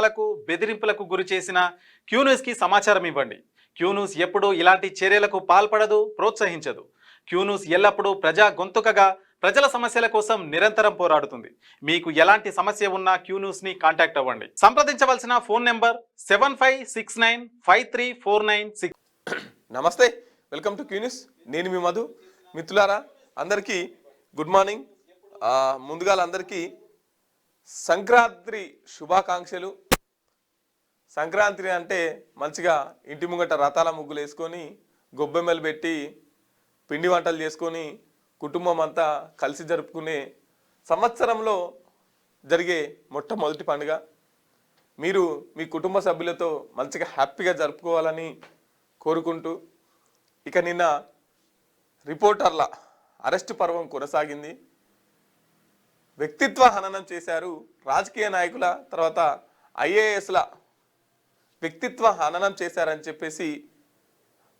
లకు బెదిరింపులకు గురి చేసిన క్యూ న్యూస్ కి సమాచారం ఇవ్వండి. క్యూ న్యూస్ ఎప్పుడూ ఇలాంటి చర్యలకు పాల్పడదు, ప్రోత్సహించదు. క్యూ న్యూస్ ఎల్లప్పుడూ ప్రజా గొంతుకగా ప్రజల సమస్యల కోసం నిరంతరం పోరాడుతుంది. మీకు ఎలాంటి సమస్య ఉన్నా క్యూ న్యూస్ ని కాంటాక్ట్ అవ్వండి. సంప్రదించవలసిన ఫోన్ నెంబర్ 7569534996. నమస్తే, వెల్కమ్ టు క్యూ న్యూస్. నేను మీ మధు. మిత్రులారా, అందరికీ గుడ్ మార్నింగ్. ముందుగా అందరికీ సంక్రాంతి శుభాకాంక్షలు. సంక్రాంతి అంటే మంచిగా ఇంటి ముంగట రథాల ముగ్గులు వేసుకొని గొబ్బెమ్మలు పెట్టి పిండి వంటలు చేసుకొని కుటుంబం అంతా కలిసి జరుపుకునే సంవత్సరంలో జరిగే మొట్టమొదటి పండుగ. మీరు మీ కుటుంబ సభ్యులతో మంచిగా హ్యాపీగా జరుపుకోవాలని కోరుకుంటూ, ఇక నిన్న రిపోర్టర్ల అరెస్టు పర్వం కొనసాగింది. వ్యక్తిత్వ హననం చేశారు. రాజకీయ నాయకుల తర్వాత ఐఏఎస్ల వ్యక్తిత్వ హననం చేశారని చెప్పేసి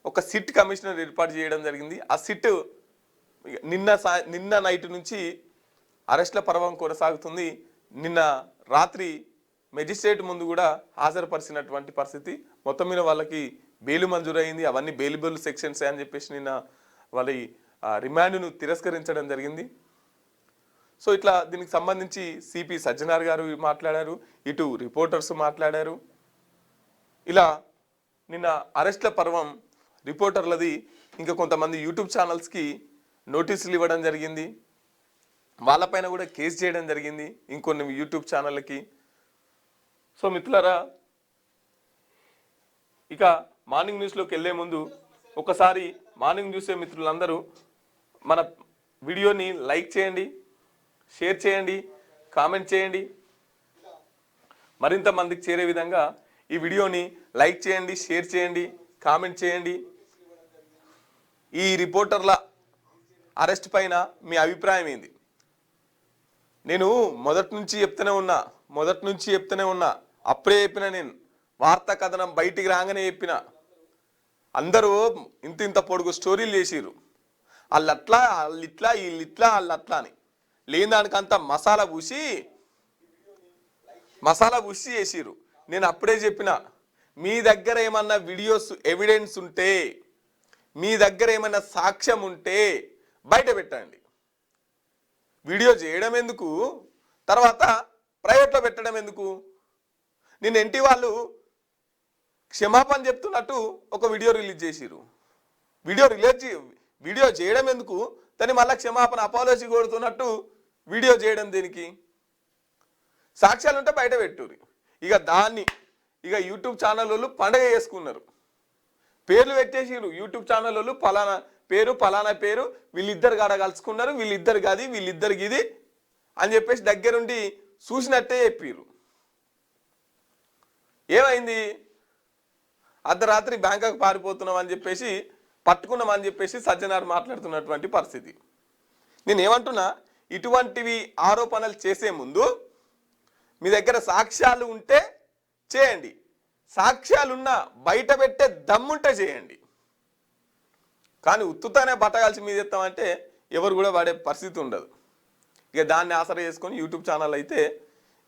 ఒక సిట్ కమిషనర్ ఏర్పాటు చేయడం జరిగింది. ఆ సిట్ నిన్న నైట్ నుంచి అరెస్ట్ల పర్వం కొనసాగుతుంది. నిన్న రాత్రి మెజిస్ట్రేట్ ముందు కూడా హాజరుపరిచినటువంటి పరిస్థితి. మొత్తం మీద వాళ్ళకి బెయిల్ మంజూరైంది. అవన్నీ బెయిలబుల్ సెక్షన్స్ అని చెప్పేసి నిన్న వాళ్ళ రిమాండ్ను తిరస్కరించడం జరిగింది. సో ఇట్లా దీనికి సంబంధించి సిపి సజ్జనార్ గారు మాట్లాడారు, ఇటు రిపోర్టర్స్ మాట్లాడారు. ఇలా నిన్న అరెస్ట్ల పర్వం రిపోర్టర్లది, ఇంకా కొంతమంది యూట్యూబ్ ఛానల్స్కి నోటీసులు ఇవ్వడం జరిగింది. వాళ్ళపైన కూడా కేసు చేయడం జరిగింది, ఇంకొన్ని యూట్యూబ్ ఛానళ్ళకి. సో మిత్రులారా, ఇక మార్నింగ్ న్యూస్లోకి వెళ్ళే ముందు ఒకసారి మార్నింగ్ న్యూస్ మిత్రులందరూ మన వీడియోని లైక్ చేయండి, షేర్ చేయండి, కామెంట్ చేయండి. మరింత మందికి చేరే విధంగా ఈ వీడియోని లైక్ చేయండి, షేర్ చేయండి, కామెంట్ చేయండి. ఈ రిపోర్టర్ల అరెస్ట్ పైన మీ అభిప్రాయం ఏంది? నేను మొదటి నుంచి చెప్తూనే ఉన్నా. అప్పుడే చెప్పిన, నేను వార్తా కథనం బయటికి రాగానే చెప్పిన. అందరూ ఇంత పొడుగు స్టోరీలు చేసిర్రు. వాళ్ళట్లా, వాళ్ళిట్లా, వీళ్ళిట్లా, వాళ్ళట్లా అని. లేని దానికంతా మసాలా పూసి చేసిర్రు. నేను అప్పుడే చెప్పిన, మీ దగ్గర ఏమన్నా వీడియోస్ ఎవిడెన్స్ ఉంటే, మీ దగ్గర ఏమన్నా సాక్ష్యం ఉంటే బయట పెట్టండి. వీడియో చేయడం ఎందుకు, తర్వాత ప్రైవేట్లో పెట్టడం ఎందుకు? నేను ఎన్టీ వాళ్ళు క్షమాపణ చెప్తున్నట్టు ఒక వీడియో రిలీజ్ చేసిర్రు. వీడియో చేయడం ఎందుకు, దాన్ని మళ్ళీ క్షమాపణ అపాలజీ కొడుతున్నట్టు వీడియో చేయడం దేనికి? సాక్ష్యాలు ఉంటే బయట పెట్టుర్రు. ఇక యూట్యూబ్ ఛానల్ వాళ్ళు పండగ చేసుకున్నారు. పేర్లు పెట్టేసిర్రు. యూట్యూబ్ ఛానల్ వాళ్ళు పలానా పేరు వీళ్ళిద్దరు కాడ కలుసుకున్నారు, వీళ్ళిద్దరు కాదు, వీళ్ళిద్దరికి ఇది అని చెప్పేసి దగ్గరుండి చూసినట్టే చెప్పిర్రు. ఏమైంది? అర్ధరాత్రి బ్యాంకాక్ పారిపోతున్నాం అని చెప్పేసి, పట్టుకున్నామని చెప్పేసి సజ్జనార్ మాట్లాడుతున్నటువంటి పరిస్థితి. నేను ఏమంటున్నా, ఇటువంటివి ఆరోపణలు చేసే ముందు మీ దగ్గర సాక్ష్యాలు ఉంటే చేయండి. సాక్ష్యాలున్నా బయట పెట్టే దమ్ముంటే చేయండి. కానీ ఉత్తుతానే బట్టగాల్చి మీద ఎత్తామంటే ఎవరు కూడా వాడే పరిస్థితి ఉండదు. ఇక దాన్ని ఆసరా చేసుకొని యూట్యూబ్ ఛానల్ అయితే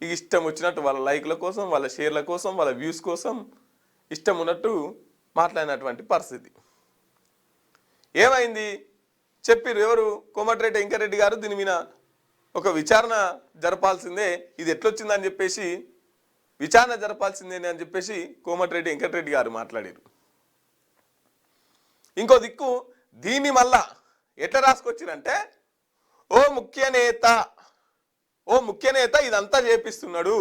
ఇక ఇష్టం వచ్చినట్టు వాళ్ళ లైక్ల కోసం, వాళ్ళ షేర్ల కోసం, వాళ్ళ వ్యూస్ కోసం ఇష్టం ఉన్నట్టు మాట్లాడినటువంటి పరిస్థితి. ఏమైంది చెప్పిర్రు ఎవరు? కోమటిరెడ్డి వెంకటరెడ్డి గారు దీని మీద ఒక విచారణ జరపాల్సిందే, ఇది ఎట్లొచ్చిందని చెప్పేసి విచారణ జరపాల్సిందే అని చెప్పేసి కోమటిరెడ్డి వెంకటరెడ్డి గారు మాట్లాడారు. ఇంకో దిక్కు దీన్ని మళ్ళా ఎట్లా రాసుకొచ్చిరంటే, ఓ ముఖ్య నేత ఇదంతా చేపిస్తున్నాడు,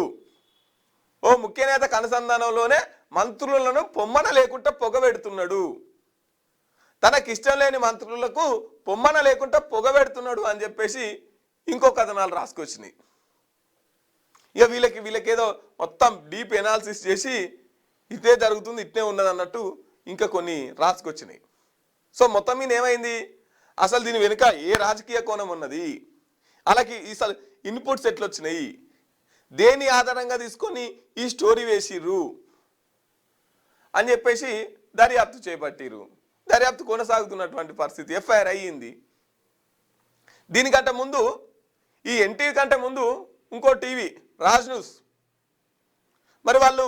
ఓ ముఖ్య నేత అనుసంధానంలోనే మంత్రులను పొమ్మన లేకుండా పొగబెడుతున్నాడు, తనకిష్టం లేని మంత్రులకు పొమ్మన లేకుండా పొగబెడుతున్నాడు అని చెప్పేసి ఇంకో కథనాలు రాసుకొచ్చినాయి. ఇక వీళ్ళకేదో మొత్తం డీప్ ఎనాలిసిస్ చేసి ఇదే జరుగుతుంది, ఇట్నే ఉన్నది అన్నట్టు ఇంకా కొన్ని రాసుకొచ్చినాయి. సో మొత్తం మీద ఏమైంది? అసలు దీని వెనుక ఏ రాజకీయ కోణం ఉన్నది, అలాగే అసలు ఇన్పుట్స్ ఎట్లొచ్చినాయి, దేని ఆధారంగా తీసుకొని ఈ స్టోరీ వేసిర్రు అని చెప్పేసి దర్యాప్తు చేపట్టిరు. దర్యాప్తు కొనసాగుతున్నటువంటి పరిస్థితి. ఎఫ్ఐఆర్ అయ్యింది. దీనికంటే ముందు, ఈ ఎన్టీవీ కంటే ముందు ఇంకో టీవీ రాజ్ మరి వాళ్ళు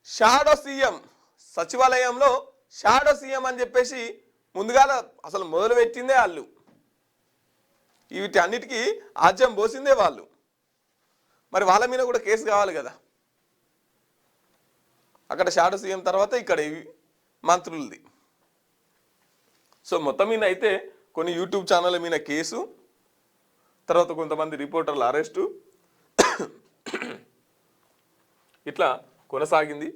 షాడో సీఎం, సచివాలయంలో షాడో సీఎం అని చెప్పేసి ముందుగా అసలు మొదలు పెట్టిందే వాళ్ళు, వీటి అన్నిటికీ ఆజ్యం పోసిందే వాళ్ళు. మరి వాళ్ళ మీద కూడా కేసు కావాలి కదా. అక్కడ షాడో సీఎం తర్వాత ఇక్కడ మంత్రులది. సో మొత్తం మీద అయితే కొన్ని యూట్యూబ్ ఛానళ్ళ మీద కేసు, తర్వాత కొంతమంది రిపోర్టర్ల అరెస్టు ఇట్లా కొనసాగింది.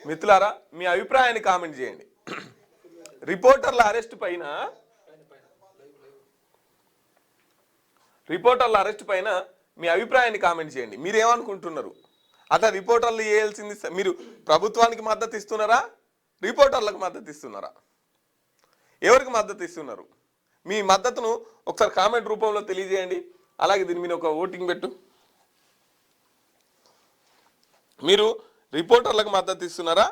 మిత్రులారా, మీ అభిప్రాయాన్ని కామెంట్ చేయండి. రిపోర్టర్ల అరెస్ట్ పైన మీ అభిప్రాయాన్ని కామెంట్ చేయండి. మీరేమనుకుంటున్నారు? అట్లా రిపోర్టర్లు చేయాల్సింది, మీరు ప్రభుత్వానికి మద్దతు ఇస్తున్నారా, రిపోర్టర్లకు మద్దతు ఇస్తున్నారా, ఎవరికి మద్దతు ఇస్తున్నారు? మీ మద్దతును ఒకసారి కామెంట్ రూపంలో తెలియజేయండి. అలాగే దీని మీద ఒక ఓటింగ్ పెట్టు. మీరు రిపోర్టర్లకు మద్దతు ఇస్తున్నారా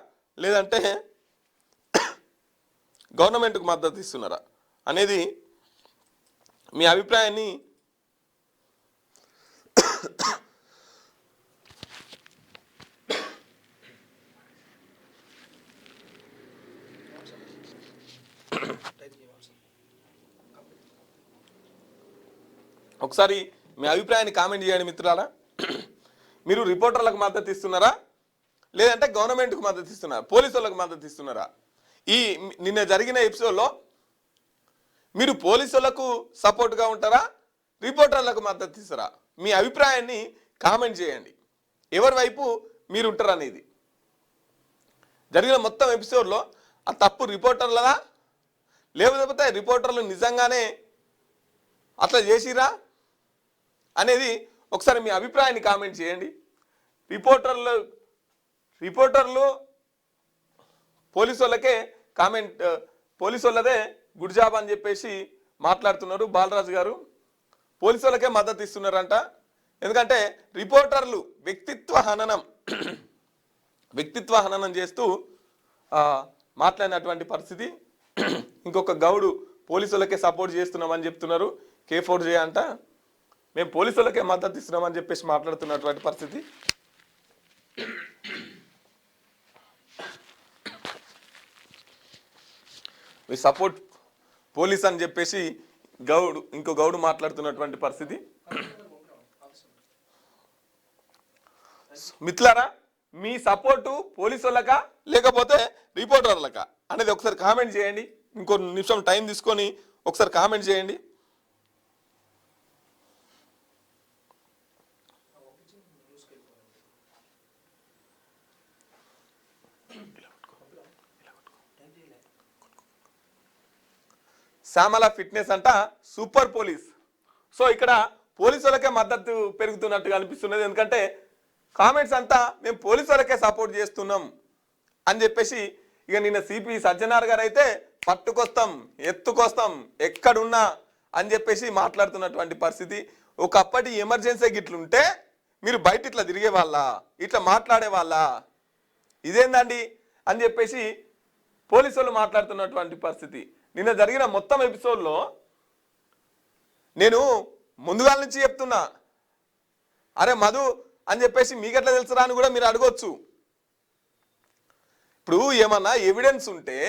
లేదంటే గవర్నమెంట్కు మద్దతు ఇస్తున్నారా అనేది మీ అభిప్రాయాన్ని ఒకసారి కామెంట్ చేయండి మిత్రులారా. మీరు రిపోర్టర్లకు మద్దతు ఇస్తున్నారా లేదంటే గవర్నమెంట్కు మద్దతు ఇస్తున్నారా, పోలీసు వాళ్ళకు మద్దతు ఇస్తున్నారా? ఈ నిన్న జరిగిన ఎపిసోడ్లో మీరు పోలీసులకు సపోర్ట్గా ఉంటారా, రిపోర్టర్లకు మద్దతు ఇస్తారా? మీ అభిప్రాయాన్ని కామెంట్ చేయండి. ఎవరి వైపు మీరు ఉంటారు అనేది. జరిగిన మొత్తం ఎపిసోడ్లో ఆ తప్పు రిపోర్టర్లదా లేకపోతే రిపోర్టర్లు నిజంగానే అట్లా చేసిరా అనేది ఒకసారి మీ అభిప్రాయాన్ని కామెంట్ చేయండి. రిపోర్టర్లు పోలీసు వాళ్ళకే పోలీసు వాళ్ళదే గుడ్ జాబ్ అని చెప్పేసి మాట్లాడుతున్నారు బాలరాజు గారు. పోలీసు వాళ్ళకే మద్దతు ఇస్తున్నారంట. ఎందుకంటే రిపోర్టర్లు వ్యక్తిత్వ హననం చేస్తూ మాట్లాడినటువంటి పరిస్థితి. ఇంకొక గౌడు పోలీసు వాళ్ళకే సపోర్ట్ చేస్తున్నామని చెప్తున్నారు. K4J అంట మేము పోలీసు వాళ్ళకే మద్దతు ఇస్తున్నామని చెప్పేసి మాట్లాడుతున్నటువంటి పరిస్థితి. వి సపోర్ట్ పోలీస్ అని చెప్పేసి ఇంకో గౌడు మాట్లాడుతున్నటువంటి పరిస్థితి. మిత్రులారా, మీ సపోర్టు పోలీసు వాళ్ళకా లేకపోతే రిపోర్టర్లకా అనేది ఒకసారి కామెంట్ చేయండి. ఇంకో నిమిషం టైం తీసుకొని ఒకసారి కామెంట్ చేయండి. శ్యామల ఫిట్నెస్ అంట సూపర్ పోలీస్. సో ఇక్కడ పోలీసు వాళ్ళకే మద్దతు పెరుగుతున్నట్టుగా అనిపిస్తున్నది. ఎందుకంటే కామెంట్స్ అంతా మేము పోలీసు వాళ్ళకే సపోర్ట్ చేస్తున్నాం అని చెప్పేసి ఇక నిన్న సిపి సజ్జనార్ గారు అయితే పట్టుకొస్తాం, ఎత్తుకొస్తాం, ఎక్కడున్నా అని చెప్పేసి మాట్లాడుతున్నటువంటి పరిస్థితి. ఒకప్పటి ఎమర్జెన్సీ గిట్లుంటే మీరు బయట ఇట్లా తిరిగే వాళ్ళ, ఇట్లా మాట్లాడే వాళ్ళ, ఇదేందండి అని చెప్పేసి పోలీసు వాళ్ళు మాట్లాడుతున్నటువంటి పరిస్థితి. నిన్న జరిగిన మొత్తం ఎపిసోడ్లో నేను ముందుగా నుంచి చెప్తున్నా, అరే మధు అని చెప్పేసి మీకెట్లా తెలుసురా అని కూడా మీరు అడగొచ్చు. ఇప్పుడు ఏమన్నా ఎవిడెన్స్ ఉంటే,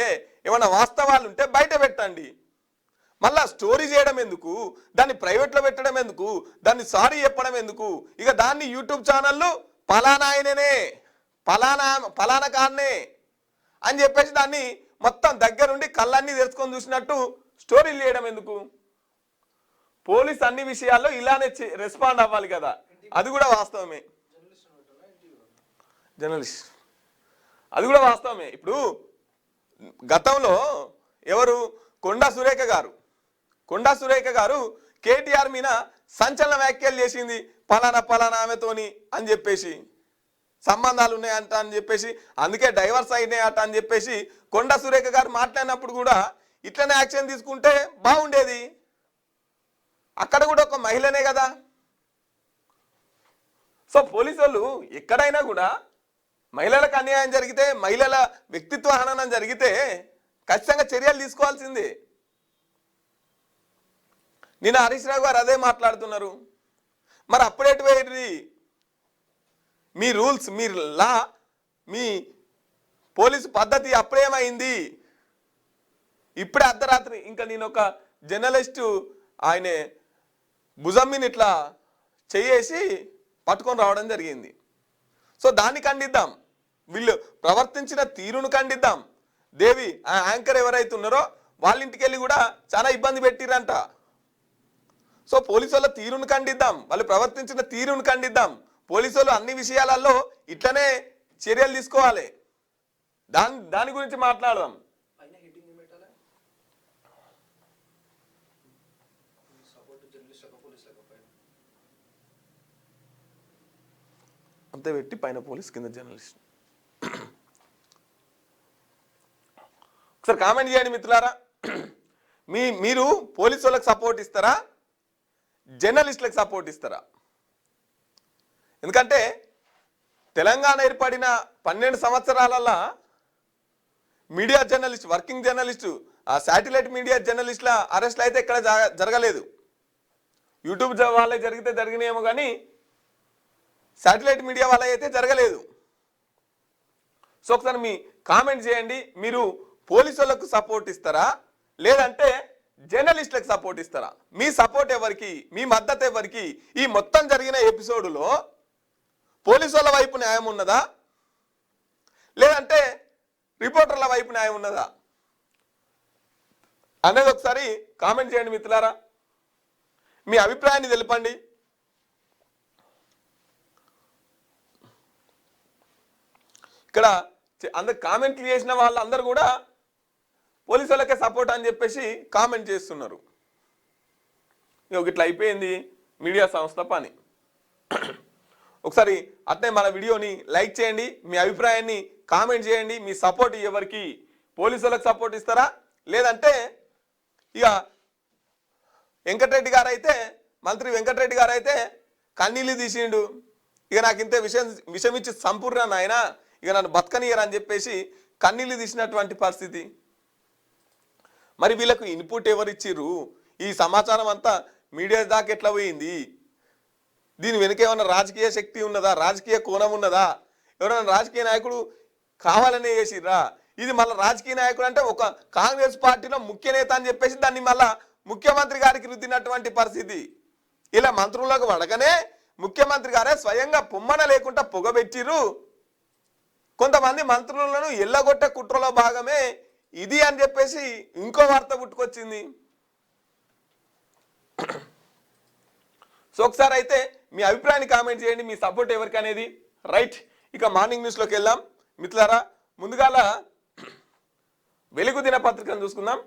ఏమన్నా వాస్తవాలు ఉంటే బయట పెట్టండి. మళ్ళా స్టోరీ చేయడం ఎందుకు, దాన్ని ప్రైవేట్లో పెట్టడం ఎందుకు, దాన్ని సారీ చెప్పడం ఎందుకు? ఇక దాన్ని యూట్యూబ్ ఛానళ్ళు పలానా ఆయననే, పలానా కాన్నే అని చెప్పేసి దాన్ని మొత్తం దగ్గరుండి కళ్ళన్నీ తెరుచుకొని చూసినట్టు స్టోరీలు చేయడం ఎందుకు? పోలీస్ అన్ని విషయాల్లో ఇలానే రెస్పాండ్ అవ్వాలి కదా. అది కూడా వాస్తవమే, జర్నలిస్ట్ అది కూడా వాస్తవమే. ఇప్పుడు గతంలో ఎవరు కొండా సురేఖ గారు కేటీఆర్ మీద సంచలన వ్యాఖ్యలు చేసింది. పలానా ఆమెతోని అని చెప్పేసి సంబంధాలు ఉన్నాయంట అని చెప్పేసి, అందుకే డైవర్స్ అయినాయట అని చెప్పేసి కొండా సురేఖ గారు మాట్లాడినప్పుడు కూడా ఇట్లనే యాక్షన్ తీసుకుంటే బాగుండేది. అక్కడ కూడా ఒక మహిళనే కదా. సో పోలీసు వాళ్ళు ఎక్కడైనా కూడా మహిళలకు అన్యాయం జరిగితే, మహిళల వ్యక్తిత్వ హననం జరిగితే ఖచ్చితంగా చర్యలు తీసుకోవాల్సిందే. నిన్న హరీష్ రావు గారు అదే మాట్లాడుతున్నారు. మరి అప్పుడేటి వేయండి, మీ రూల్స్, మీ లా, మీ పోలీసు పద్ధతి అప్పుడేమైంది? ఇప్పుడే అర్ధరాత్రి ఇంకా నేను ఒక జర్నలిస్టు ఆయన భుజం మీద ఇట్లా చేసి పట్టుకొని రావడం జరిగింది. సో దాన్ని ఖండిద్దాం, వీళ్ళు ప్రవర్తించిన తీరును ఖండిద్దాం. దేవి ఆ యాంకర్ ఎవరైతే ఉన్నారో వాళ్ళ ఇంటికి వెళ్ళి కూడా చాలా ఇబ్బంది పెట్టిరంట. సో పోలీసు వాళ్ళ తీరును ఖండిద్దాం, వాళ్ళు ప్రవర్తించిన తీరును ఖండిద్దాం. పోలీసు వాళ్ళు అన్ని విషయాలలో ఇట్లనే చర్యలు తీసుకోవాలి. దాని గురించి మాట్లాడదాం. అంతే పెట్టి పైన పోలీస్ కింద జర్నలిస్ట్. ఒకసారి కామెంట్ చేయండి మిత్రులారా, మీరు పోలీసు వాళ్ళకి సపోర్ట్ ఇస్తారా, జర్నలిస్టులకు సపోర్ట్ ఇస్తారా? ఎందుకంటే తెలంగాణ ఏర్పడిన 12 సంవత్సరాలలో మీడియా జర్నలిస్ట్, వర్కింగ్ జర్నలిస్టు, ఆ శాటిలైట్ మీడియా జర్నలిస్టుల అరెస్ట్లు అయితే ఇక్కడ జరగలేదు. యూట్యూబ్ వాళ్ళే జరిగితే జరిగినాయేమో కానీ శాటిలైట్ మీడియా వాళ్ళ అయితే జరగలేదు. సో ఒకసారి మీ కామెంట్ చేయండి, మీరు పోలీసు వాళ్ళకు సపోర్ట్ ఇస్తారా లేదంటే జర్నలిస్టులకు సపోర్ట్ ఇస్తారా? మీ సపోర్ట్ ఎవరికి, మీ మద్దతు ఎవరికి? ఈ మొత్తం జరిగిన ఎపిసోడులో పోలీసు వాళ్ళ వైపు న్యాయం ఉన్నదా లేదంటే రిపోర్టర్ల వైపు న్యాయం ఉన్నదా అనేది ఒకసారి కామెంట్ చేయండి మిత్రులారా, మీ అభిప్రాయాన్ని తెలపండి. ఇక్కడ అందరు కామెంట్లు చేసిన వాళ్ళందరూ కూడా పోలీసు వాళ్ళకే సపోర్ట్ అని చెప్పేసి కామెంట్ చేస్తున్నారు. ఇట్లా అయిపోయింది మీడియా సంస్థ పని. ఒకసారి అట్నే మన వీడియోని లైక్ చేయండి, మీ అభిప్రాయాన్ని కామెంట్ చేయండి. మీ సపోర్ట్ ఎవరికి, పోలీసు వాళ్ళకి సపోర్ట్ ఇస్తారా లేదంటే ఇక వెంకటరెడ్డి గారు అయితే, మంత్రి వెంకటరెడ్డి గారు అయితే కన్నీళ్ళు తీసిండు, ఇక నాకు ఇంతే విషయం ఇచ్చి సంపూర్ణ నాయన, ఇక నన్ను బతకనియరని చెప్పేసి కన్నీళ్ళు తీసినటువంటి పరిస్థితి. మరి వీళ్ళకు ఇన్పుట్ ఎవరు ఇచ్చిర్రు? ఈ సమాచారం అంతా మీడియా దాకా ఎట్లా పోయింది? దీని వెనుక ఏమన్నా రాజకీయ శక్తి ఉన్నదా, రాజకీయ కోణం ఉన్నదా? ఎవరైనా రాజకీయ నాయకుడు కావాలనే చేసిర్రా? ఇది మళ్ళీ రాజకీయ నాయకుడు అంటే ఒక కాంగ్రెస్ పార్టీలో ముఖ్య నేత అని చెప్పేసి దాన్ని మళ్ళా ముఖ్యమంత్రి గారికి రుద్దినటువంటి పరిస్థితి. ఇలా మంత్రులకు పడకనే ముఖ్యమంత్రి గారే స్వయంగా పొమ్మన లేకుండా పొగబెట్టిర్రు. కొంతమంది మంత్రులను ఎల్లగొట్టే కుట్రలో భాగమే ఇది అని చెప్పేసి ఇంకో వార్త పుట్టుకొచ్చింది. సో ఒకసారి అయితే మీ అభిప్రాయాన్ని కామెంట్ చేయండి, మీ సపోర్ట్ ఎవరికి అనేది. రైట్, ఇక మార్నింగ్ న్యూస్లోకి వెళ్దాం మిత్రులారా. ముందుగాల వెలుగు దినపత్రికను చూసుకుందాం.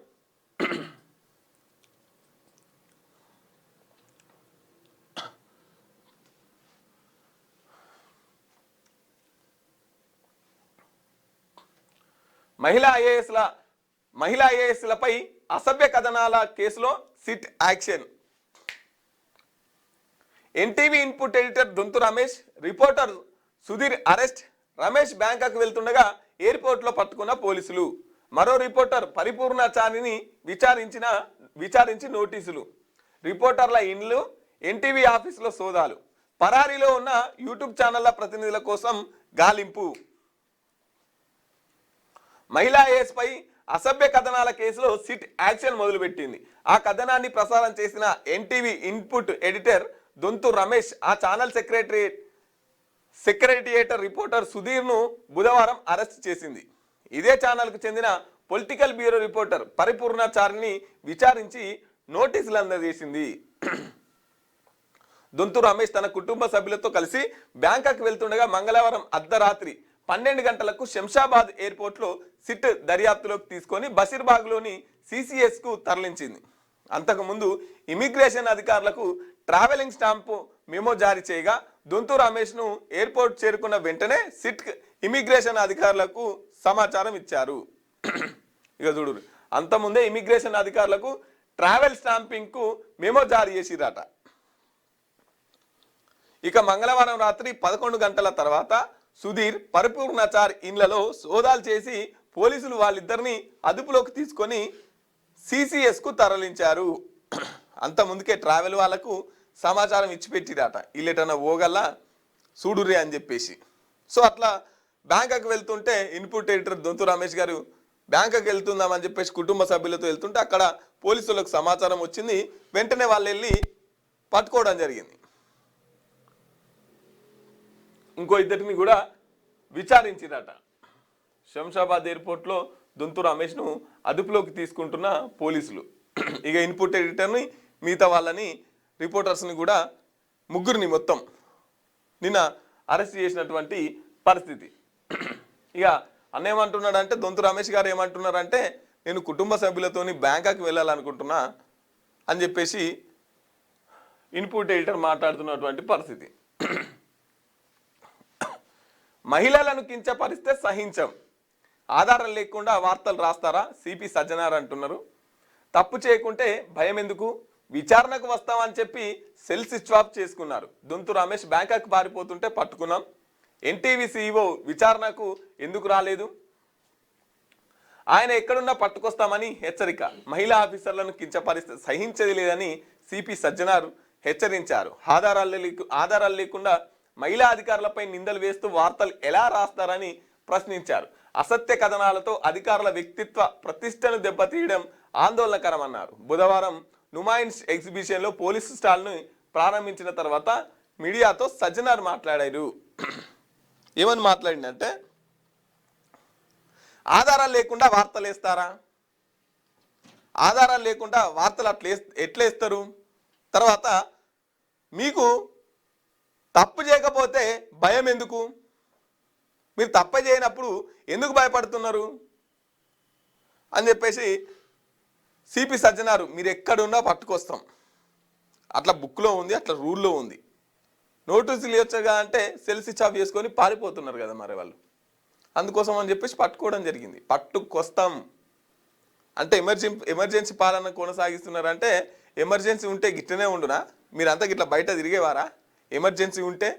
మహిళా ఐఏఎస్లపై అసభ్య కథనాల కేసులో SIT action. NTV input editor Donthu Ramesh, reporter Sudheer arrest. Ramesh Bangkok వెళ్తుండగా ఎయిర్పోర్ట్లో పట్టుకున్న పోలీసులు. మరో రిపోర్టర్ పరిపూర్ణాచారిని విచారించి నోటీసులు. రిపోర్టర్ల ఇండ్లు, ఎన్టీవీ ఆఫీసులో సోదాలు. పరారీలో ఉన్న యూట్యూబ్ ఛానళ్ల ప్రతినిధుల కోసం గాలింపు. మహిళా ఐఏఎస్ పై అసభ్య కథనాల కేసులో సిట్ యాక్షన్ మొదలుపెట్టింది. ఆ కథనాన్ని ప్రసారం చేసిన NTV input editor Donthu Ramesh, ఆ ఛానల్ సెక్రటేరియట్ రిపోర్టర్ సుధీర్ను బుధవారం అరెస్ట్ చేసింది. ఇదే ఛానల్కు చెందిన పొలిటికల్ బ్యూరో రిపోర్టర్ పరిపూర్ణాచారిని విచారించి నోటీసులు అందజేసింది. దొంతు రమేష్ తన కుటుంబ సభ్యులతో కలిసి బ్యాంకాక్ వెళ్తుండగా మంగళవారం అర్ధరాత్రి 12 గంటలకు శంషాబాద్ ఎయిర్పోర్ట్లో సిట్ దర్యాప్తులోకి తీసుకొని బషీర్బాగ్లోని సిసిఎస్కు తరలించింది. అంతకుముందు ఇమిగ్రేషన్ అధికారులకు ట్రావెలింగ్ స్టాంపు మెమో జారీ చేయగా దొంతు రమేష్ను ఎయిర్పోర్ట్ చేరుకున్న వెంటనే సిట్ ఇమిగ్రేషన్ అధికారులకు సమాచారం ఇచ్చారు. ఇక చూడు, అంతకుముందే ఇమిగ్రేషన్ అధికారులకు ట్రావెల్ స్టాంపింగ్కు మెమో జారీ చేసిరట. ఇక మంగళవారం రాత్రి 11 గంటల తర్వాత సుధీర్, పరిపూర్ణాచార్ ఇండ్లలో సోదాలు చేసి పోలీసులు వాళ్ళిద్దరిని అదుపులోకి తీసుకొని సిసిఎస్కు తరలించారు. అంత ముందుకే ట్రావెల్ వాళ్ళకు సమాచారం ఇచ్చిపెట్టిరట, ఇల్లేటన్నా ఓగల్లా చూడురే అని చెప్పేసి. సో అట్లా బ్యాంకాక్ వెళ్తుంటే ఇన్పుట్ ఎడిటర్ దొంతు రమేష్ గారు బ్యాంకాక్ వెళ్తుందామని చెప్పేసి కుటుంబ సభ్యులతో వెళ్తుంటే అక్కడ పోలీసులకు సమాచారం వచ్చింది. వెంటనే వాళ్ళు వెళ్ళి పట్టుకోవడం జరిగింది. ఇంకో ఇద్దరిని కూడా విచారించిరట. శంషాబాద్ ఎయిర్పోర్ట్లో దొంతు రమేష్ను అదుపులోకి తీసుకుంటున్న పోలీసులు ఇక ఇన్పుట్ ఎడిటర్ని మిగతా వాళ్ళని రిపోర్టర్స్ని కూడా ముగ్గురిని మొత్తం నిన్న అరెస్ట్ చేసినటువంటి పరిస్థితి. ఇక అన్న ఏమంటున్నాడంటే దొంతు రమేష్ గారు ఏమంటున్నారంటే నేను కుటుంబ సభ్యులతోని బ్యాంకాక్ వెళ్ళాలనుకుంటున్నా అని చెప్పేసి ఇన్పుట్ ఎడిటర్ మాట్లాడుతున్నటువంటి పరిస్థితి. మహిళలను కించపరిస్తే సహించం, ఆధారం లేకుండా వార్తలు రాస్తారా సిపి సజ్జనార్ అంటున్నారు. తప్పు చేయకుంటే భయం ఎందుకు, విచారణకు వస్తామని చెప్పి సెల్ స్విచ్ ఆఫ్ చేసుకున్నారు. దొంతు రమేష్ బ్యాంకాక్ పారిపోతుంటే పట్టుకున్నాం. ఎన్టీవీ సీఈఓ విచారణకు ఎందుకు రాలేదు, ఆయన ఎక్కడున్నా పట్టుకొస్తామని హెచ్చరిక. మహిళా ఆఫీసర్లను కించపరిస్తే సహించేది లేదని సిపి సజ్జనార్ హెచ్చరించారు. ఆధారాలు లేకుండా మహిళా అధికారులపై నిందలు వేస్తూ వార్తలు ఎలా రాస్తారని ప్రశ్నించారు. అసత్య కథనాలతో అధికారుల వ్యక్తిత్వ ప్రతిష్టను దెబ్బతీయడం ఆందోళనకరమన్నారు. బుధవారం నుమాయిన్స్ ఎగ్జిబిషన్లో పోలీసు స్టాల్ను ప్రారంభించిన తర్వాత మీడియాతో సజ్జనార్ మాట్లాడారు. ఏమని మాట్లాడిందంటే ఆధారాలు లేకుండా వార్తలు వేస్తారా, ఆధారాలు లేకుండా వార్తలు ఎట్లా వేస్తారు, తర్వాత మీకు తప్పు చేయకపోతే భయం ఎందుకు, మీరు తప్పు చేయనప్పుడు ఎందుకు భయపడుతున్నారు అని చెప్పేసి సిపి సజ్జనారు మీరు ఎక్కడున్నా పట్టుకొస్తాం, అట్లా బుక్లో ఉంది, అట్లా రూల్లో ఉంది, నోటీసులు ఇవ్వచ్చుగా అంటే సెల్ స్విచ్ ఆఫ్ చేసుకొని పారిపోతున్నారు కదా మరి వాళ్ళు. అందుకోసం అని చెప్పేసి పట్టుకోవడం జరిగింది. పట్టుకొస్తాం అంటే ఎమర్జెన్సీ పాలన కొనసాగిస్తున్నారంటే ఎమర్జెన్సీ ఉంటే గిట్టనే ఉండునా, మీరంతా గిట్లా బయట తిరిగేవారా? ఎమర్జెన్సీ ఉంటే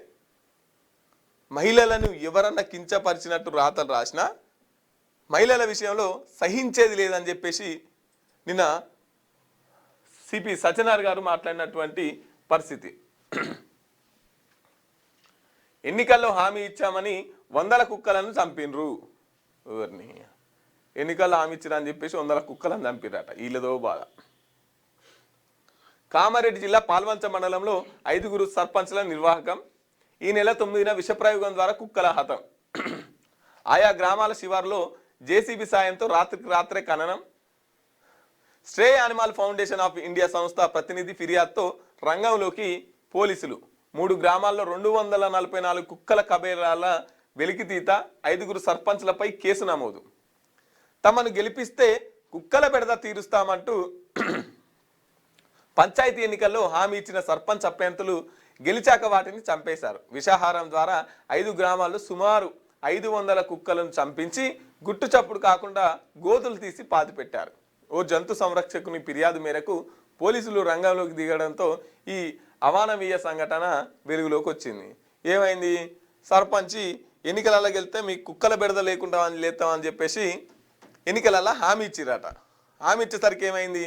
మహిళలను ఎవరన్నా కించపరిచినట్టు రాతలు రాసినా మహిళల విషయంలో సహించేది లేదని చెప్పేసి నిన్న సిపి సజ్జనార్ గారు మాట్లాడినటువంటి పరిస్థితి. ఎన్నికల్లో హామీ ఇచ్చామని 100 కుక్కలను చంపినరు. ఎవరిని ఎన్నికల్లో హామీ ఇచ్చిరని చెప్పేసి 100 కుక్కలను చంపిరట. వీళ్ళదో బాధ. కామారెడ్డి జిల్లా పాల్వంచ మండలంలో 5 సర్పంచ్ల నిర్వాహకం. ఈ నెల 9న విషప్రయోగం ద్వారా కుక్కల హతం. ఆయా గ్రామాల శివార్లో జేసీబీ సాయంతో రాత్రికి రాత్రే ఖననం. Stray animal foundation of India సంస్థ ప్రతినిధి ఫిర్యాదుతో రంగంలోకి పోలీసులు. 3 గ్రామాల్లో 244 కుక్కల కబేరాల వెలికితీత. 5 సర్పంచ్లపై కేసు నమోదు. తమను గెలిపిస్తే కుక్కల బెడద తీరుస్తామంటూ పంచాయతీ ఎన్నికల్లో హామీ ఇచ్చిన సర్పంచ్ అభ్యర్థులు గెలిచాక వాటిని చంపేశారు. విషాహారం ద్వారా 5 గ్రామాల్లో సుమారు 500 కుక్కలను చంపించి గుట్టు చప్పుడు కాకుండా గోతులు తీసి పాతిపెట్టారు. ఓ జంతు సంరక్షకుని ఫిర్యాదు మేరకు పోలీసులు రంగంలోకి దిగడంతో ఈ అమానవీయ సంఘటన వెలుగులోకి వచ్చింది. ఏమైంది, సర్పంచి ఎన్నికలలోకి వెళ్తే మీకు కుక్కల బెడద లేకుండా లేస్తామని చెప్పేసి ఎన్నికలలో హామీ ఇచ్చిరట. హామీ ఇచ్చేసరికి ఏమైంది,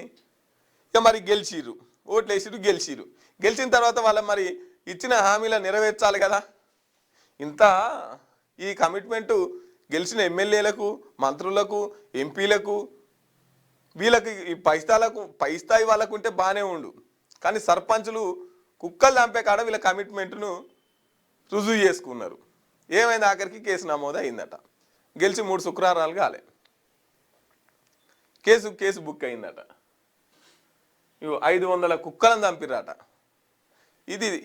ఇక మరి గెలిచిరు, ఓట్లు వేసిరు, గెలిచిన తర్వాత వాళ్ళ మరి ఇచ్చిన హామీలను నెరవేర్చాలి కదా. ఇంత ఈ కమిట్మెంటు గెలిచిన ఎమ్మెల్యేలకు, మంత్రులకు, ఎంపీలకు, వీళ్ళకి ఈ పై స్థాయి వాళ్ళకు ఉంటే బాగానే ఉండు, కానీ సర్పంచులు కుక్కలు చంపే కాడ వీళ్ళ కమిట్మెంట్ను రుజువు చేసుకున్నారు. ఏమైంది, ఆఖరికి కేసు నమోదు అయిందట. గెలిచి 3 శుక్రవారాలు కాలే, కేసు బుక్ అయిందట. 500 కుక్కలను చంపిరట.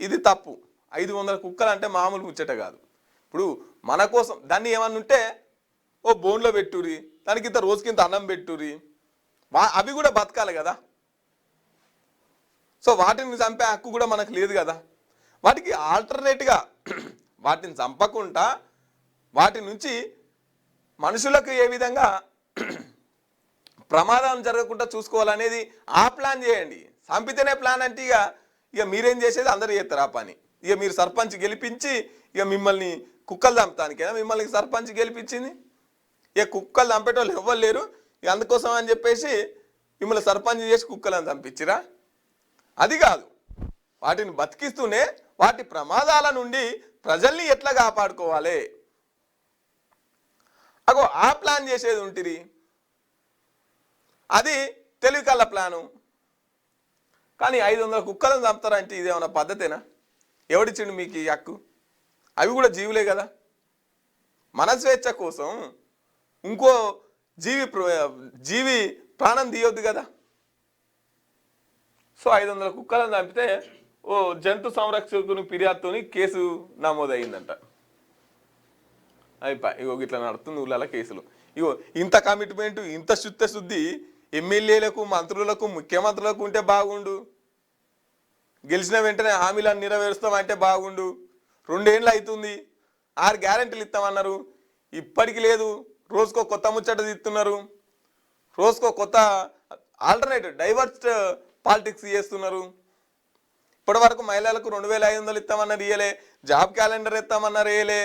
ఇది తప్పు. 500 కుక్కలు అంటే మామూలు ముచ్చట కాదు. ఇప్పుడు మన కోసం దాన్ని ఏమన్నా ఉంటే ఓ బోన్లో పెట్టుర్రి, దానికి ఇంత రోజుకింత అన్నం పెట్టుర్రి, అవి కూడా బతకాలి కదా. సో వాటిని చంపే హక్కు కూడా మనకు లేదు కదా. వాటికి ఆల్టర్నేట్గా వాటిని చంపకుండా వాటి నుంచి మనుషులకు ఏ విధంగా ప్రమాదం జరగకుండా చూసుకోవాలనేది ఆ ప్లాన్ చేయండి. చంపితేనే ప్లాన్ అంటే ఇక మీరేం చేసేది అందరూ చేస్తారు ఆ పని. ఇక మీరు సర్పంచ్ గెలిపించి ఇక మిమ్మల్ని కుక్కలు చంపటానికేనా మిమ్మల్ని సర్పంచ్ గెలిపించింది? ఇక కుక్కలు చంపేటోళ్ళు ఎవ్వరు లేరు, ఇక అందుకోసం అని చెప్పేసి మిమ్మల్ని సర్పంచ్ చేసి కుక్కలను చంపించిరా? అది కాదు, వాటిని బతికిస్తూనే వాటి ప్రమాదాల నుండి ప్రజల్ని ఎట్లా కాపాడుకోవాలి అగో ఆ ప్లాన్ చేసేది ఉంటుంది. అది తెలివి కళ్ళ ప్లాను. కానీ 500 కుక్కలను చంపుతారంటే ఇదేమన్నా పద్ధతేనా? ఎవడిచ్చిండు మీకు ఈ హక్కు? అవి కూడా జీవులే కదా. మన స్వేచ్ఛ కోసం ఇంకో జీవి ప్రాణం తీయొద్దు కదా. సో 500 కుక్కలను చంపితే ఓ జంతు సంరక్షకుని ఫిర్యాదుతోని కేసు నమోదయ్యిందంట. అయిపోయి ఇగో ఇట్లా నడుతుంది ఊళ్ళ కేసులు. ఇగో ఇంత కమిట్మెంట్, ఇంత శుద్ధి ఎమ్మెల్యేలకు, మంత్రులకు, ముఖ్యమంత్రులకు ఉంటే బాగుండు. గెలిచిన వెంటనే హామీలను నెరవేరుస్తామంటే బాగుండు. 2 ఏళ్ళు అవుతుంది, 6 గ్యారెంటీలు ఇస్తామన్నారు, ఇప్పటికి లేదు. రోజుకో కొత్త ముచ్చట తీస్తున్నారు, రోజుకో కొత్త ఆల్టర్నేటివ్ డైవర్స్ పాలిటిక్స్ చేస్తున్నారు. ఇప్పటి వరకు మహిళలకు 2500 ఇస్తామన్నారు ఇయ్యలే, జాబ్ క్యాలెండర్ ఇస్తామన్నారు ఇయ్యలే,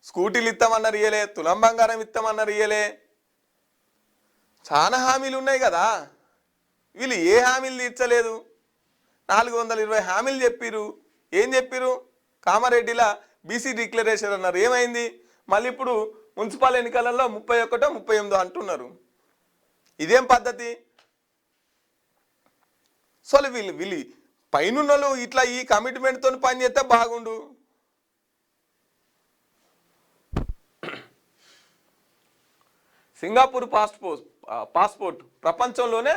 స్కూటీలు ఇస్తామన్నారు ఇయ్యలే, తులం బంగారం ఇస్తామన్నారు ఇయ్యలే. చాలా హామీలు ఉన్నాయి కదా. వీళ్ళు ఏ హామీలు తీర్చలేదు. 420 హామీలు చెప్పిరు. ఏం చెప్పిరు? కామారెడ్డిలా బీసీ డిక్లరేషన్ అన్నారు, ఏమైంది? మళ్ళీ ఇప్పుడు మున్సిపల్ ఎన్నికలలో 31, 38 అంటున్నారు. ఇదేం పద్ధతి? సో వీళ్ళు పైనున్నోళ్ళు ఇట్లా ఈ కమిట్మెంట్తో పని చేస్తే బాగుండు. సింగపూర్ పాస్పోర్ట్ ప్రపంచంలోనే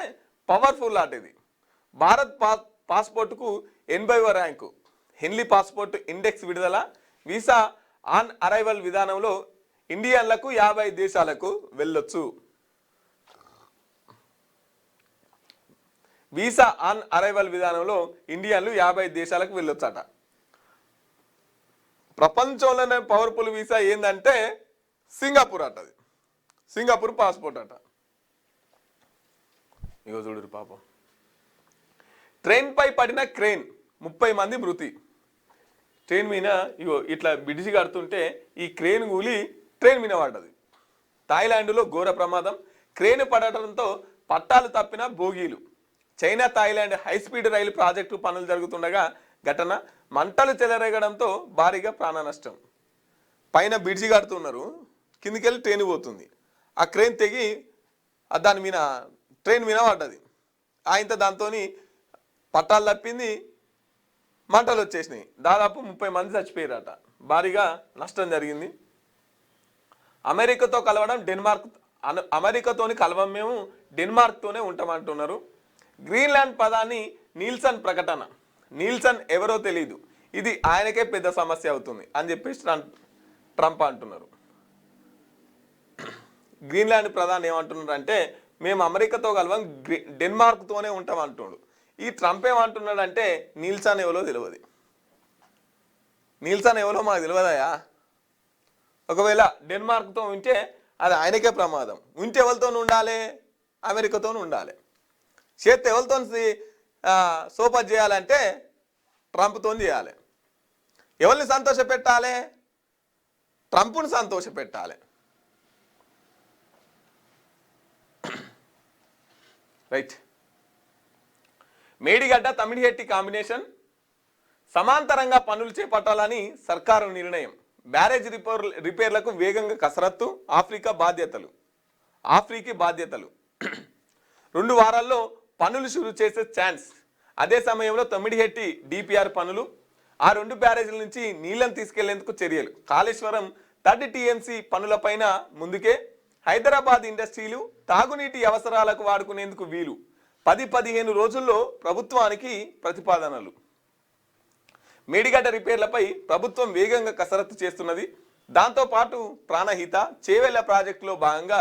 పవర్ఫుల్ ఆట ఇది. భారత్ పాస్పోర్టుకు 80వ ర్యాంకు. హెన్లీ పాస్పోర్ట్ ఇండెక్స్ విడుదల. వీసా ఆన్ అరైవల్ విధానంలో ఇండియన్లకు 50 దేశాలకు వెళ్ళొచ్చు. వీసా ఆన్ అరైవల్ విధానంలో ఇండియన్లు 50 దేశాలకు వెళ్ళొచ్చట. ప్రపంచంలోనే పవర్ఫుల్ వీసా ఏంటంటే సింగపూర్ అట. అది సింగపూర్ పాస్పోర్ట్ అట. ఇగో చూడరు పాపం. ట్రైన్ పై పడిన క్రేన్, 30 మంది మృతి. ట్రైన్ మీద ఇగో ఇట్లా బిడిసి కడుతుంటే ఈ క్రేన్ కూలి ట్రైన్ మీద పడ్డది. థాయిలాండ్లో ఘోర ప్రమాదం. క్రేన్ పడటంతో పట్టాలు తప్పిన బోగీలు. చైనా థాయిలాండ్ హైస్పీడ్ రైలు ప్రాజెక్టు పనులు జరుగుతుండగా ఘటన. మంటలు చెలరేగడంతో భారీగా ప్రాణ నష్టం. పైన బిడిసి కడుతున్నారు, కిందికెళ్ళి ట్రైన్ పోతుంది. ఆ క్రేన్ తెగి దాని మీద ట్రైన్ మీద పడ్డది. ఇంత దాంతో పట్టాలు తప్పింది, మంటలు వచ్చేసినాయి. దాదాపు 30 మంది చచ్చిపోయారట. భారీగా నష్టం జరిగింది. అమెరికాతో కలవడం అమెరికాతోని కలవం, మేము డెన్మార్క్తోనే ఉంటామంటున్నారు. గ్రీన్లాండ్ పదాన్ని నీల్సన్ ప్రకటన. నీల్సన్ ఎవరో తెలియదు, ఇది ఆయనకే పెద్ద సమస్య అవుతుంది అని చెప్పేసి ట్రంప్ అంటున్నారు. గ్రీన్లాండ్ ప్రధాని ఏమంటున్నారు అంటే మేము అమెరికాతో కలవం, డెన్మార్క్తోనే ఉంటాం అంటున్నాడు. ఈ ట్రంప్ ఏమంటున్నాడు అంటే నీల్సన్ ఎవరో తెలియదు. నీల్సన్ ఎవరో మాకు తెలియదయా. ఒకవేళ డెన్మార్క్తో ఉంటే అది ఆయనకే ప్రమాదం. ఉంటే ఎవరితో ఉండాలి? అమెరికాతో ఉండాలి. చేతి ఎవరితో సోపత్ చేయాలంటే ట్రంప్తో చేయాలి. ఎవరిని సంతోష పెట్టాలి? ట్రంప్ను సంతోష పెట్టాలి. రైట్. మేడిగడ్డ తమిళిహెట్టి కాంబినేషన్ సమాంతరంగా పనులు చేపట్టాలని సర్కారు నిర్ణయం. బ్యారేజ్ రిపేర్లకు వేగంగా కసరత్తు. ఆఫ్రికీ బాధ్యతలు 2 వారాల్లో పనులు షురూ చేసే ఛాన్స్. అదే సమయంలో తమిళిహెట్టి డిపిఆర్ పనులు. ఆ 2 బ్యారేజీల నుంచి నీళ్లను తీసుకెళ్లేందుకు చర్యలు. కాళేశ్వరం 30 టీఎంసీ పనులపైన ముందుకే. హైదరాబాద్ ఇండస్ట్రీలు తాగునీటి అవసరాలకు వాడుకునేందుకు వీలు. 10-15 రోజుల్లో ప్రభుత్వానికి ప్రతిపాదనలు. మేడిగడ్డ రిపేర్లపై ప్రభుత్వం వేగంగా కసరత్తు చేస్తున్నది. దాంతోపాటు ప్రాణహిత, చేవెళ్ల ప్రాజెక్టులో భాగంగా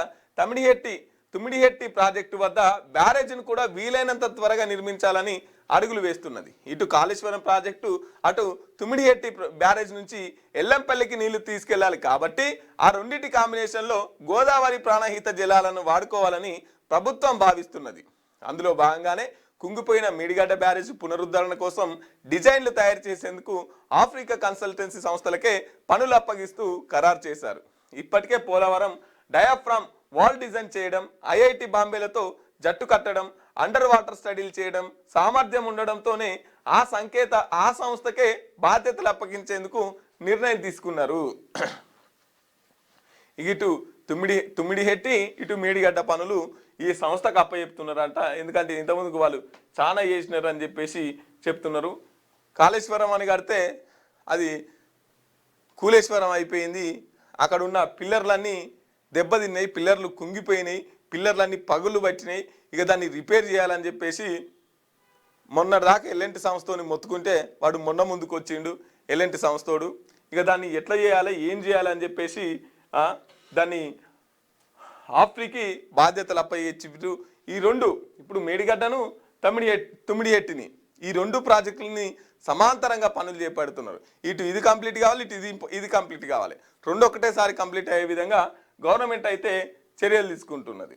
తుమ్మిడిహెట్టి ప్రాజెక్టు వద్ద బ్యారేజ్ను కూడా వీలైనంత త్వరగా నిర్మించాలని అడుగులు వేస్తున్నది. ఇటు కాళేశ్వరం ప్రాజెక్టు, అటు తుమ్మిడిహెట్టి బ్యారేజ్ నుంచి ఎల్లంపల్లికి నీళ్లు తీసుకెళ్లాలి. కాబట్టి ఆ రెండింటి కాంబినేషన్లో గోదావరి ప్రాణహిత జలాలను వాడుకోవాలని ప్రభుత్వం భావిస్తున్నది. అందులో భాగంగానే కుంగిపోయిన మేడిగడ్డ బ్యారేజ్ పునరుద్ధరణ కోసం డిజైన్లు తయారు చేసేందుకు ఆఫ్రికా కన్సల్టెన్సీ సంస్థలకే పనులు అప్పగిస్తూ ఖరారు చేశారు. ఇప్పటికే పోలవరం డయాఫ్రామ్ వాల్ డిజైన్ చేయడం, ఐఐటి బాంబేలతో జట్టు కట్టడం, అండర్ వాటర్ స్టడీలు చేయడం సామర్థ్యం ఉండడంతోనే ఆ సంస్థకే బాధ్యతలు అప్పగించేందుకు నిర్ణయం తీసుకున్నారు. ఇటు తుమ్మిడిహెట్టి ఇటు మేడిగడ్డ పనులు ఈ సంస్థకు అప్పచెప్తున్నారంట. ఎందుకంటే ఇంతకుముందుకు వాళ్ళు చాలా చేసినారు అని చెప్పేసి చెప్తున్నారు. కాళేశ్వరం అని కడితే అది కూలేశ్వరం అయిపోయింది. అక్కడ ఉన్న పిల్లర్లన్నీ దెబ్బతిన్నాయి, పిల్లర్లు కుంగిపోయినాయి, పిల్లర్లన్నీ పగుళ్ళు పట్టినాయి. ఇక దాన్ని రిపేర్ చేయాలని చెప్పేసి మొన్నటిదాకా ఎల్ఎన్టీ సంస్థని మొత్తుకుంటే వాడు మొన్న ముందుకు వచ్చిండు ఎల్ఎన్టీ సంస్థోడు. ఇక దాన్ని ఎట్లా చేయాలి ఏం చేయాలి అని చెప్పేసి దాన్ని ఆఫ్రికి బాధ్యతలు అప్పగించు. ఈ రెండు ఇప్పుడు మేడిగడ్డను తుమ్మిడిహెట్టిని ఈ రెండు ప్రాజెక్టులని సమాంతరంగా పనులు చేపడుతున్నారు. ఇటు ఇది కంప్లీట్ కావాలి, ఇటు ఇది కంప్లీట్ కావాలి. రెండు ఒకటేసారి కంప్లీట్ అయ్యే విధంగా గవర్నమెంట్ అయితే చర్యలు తీసుకుంటున్నది.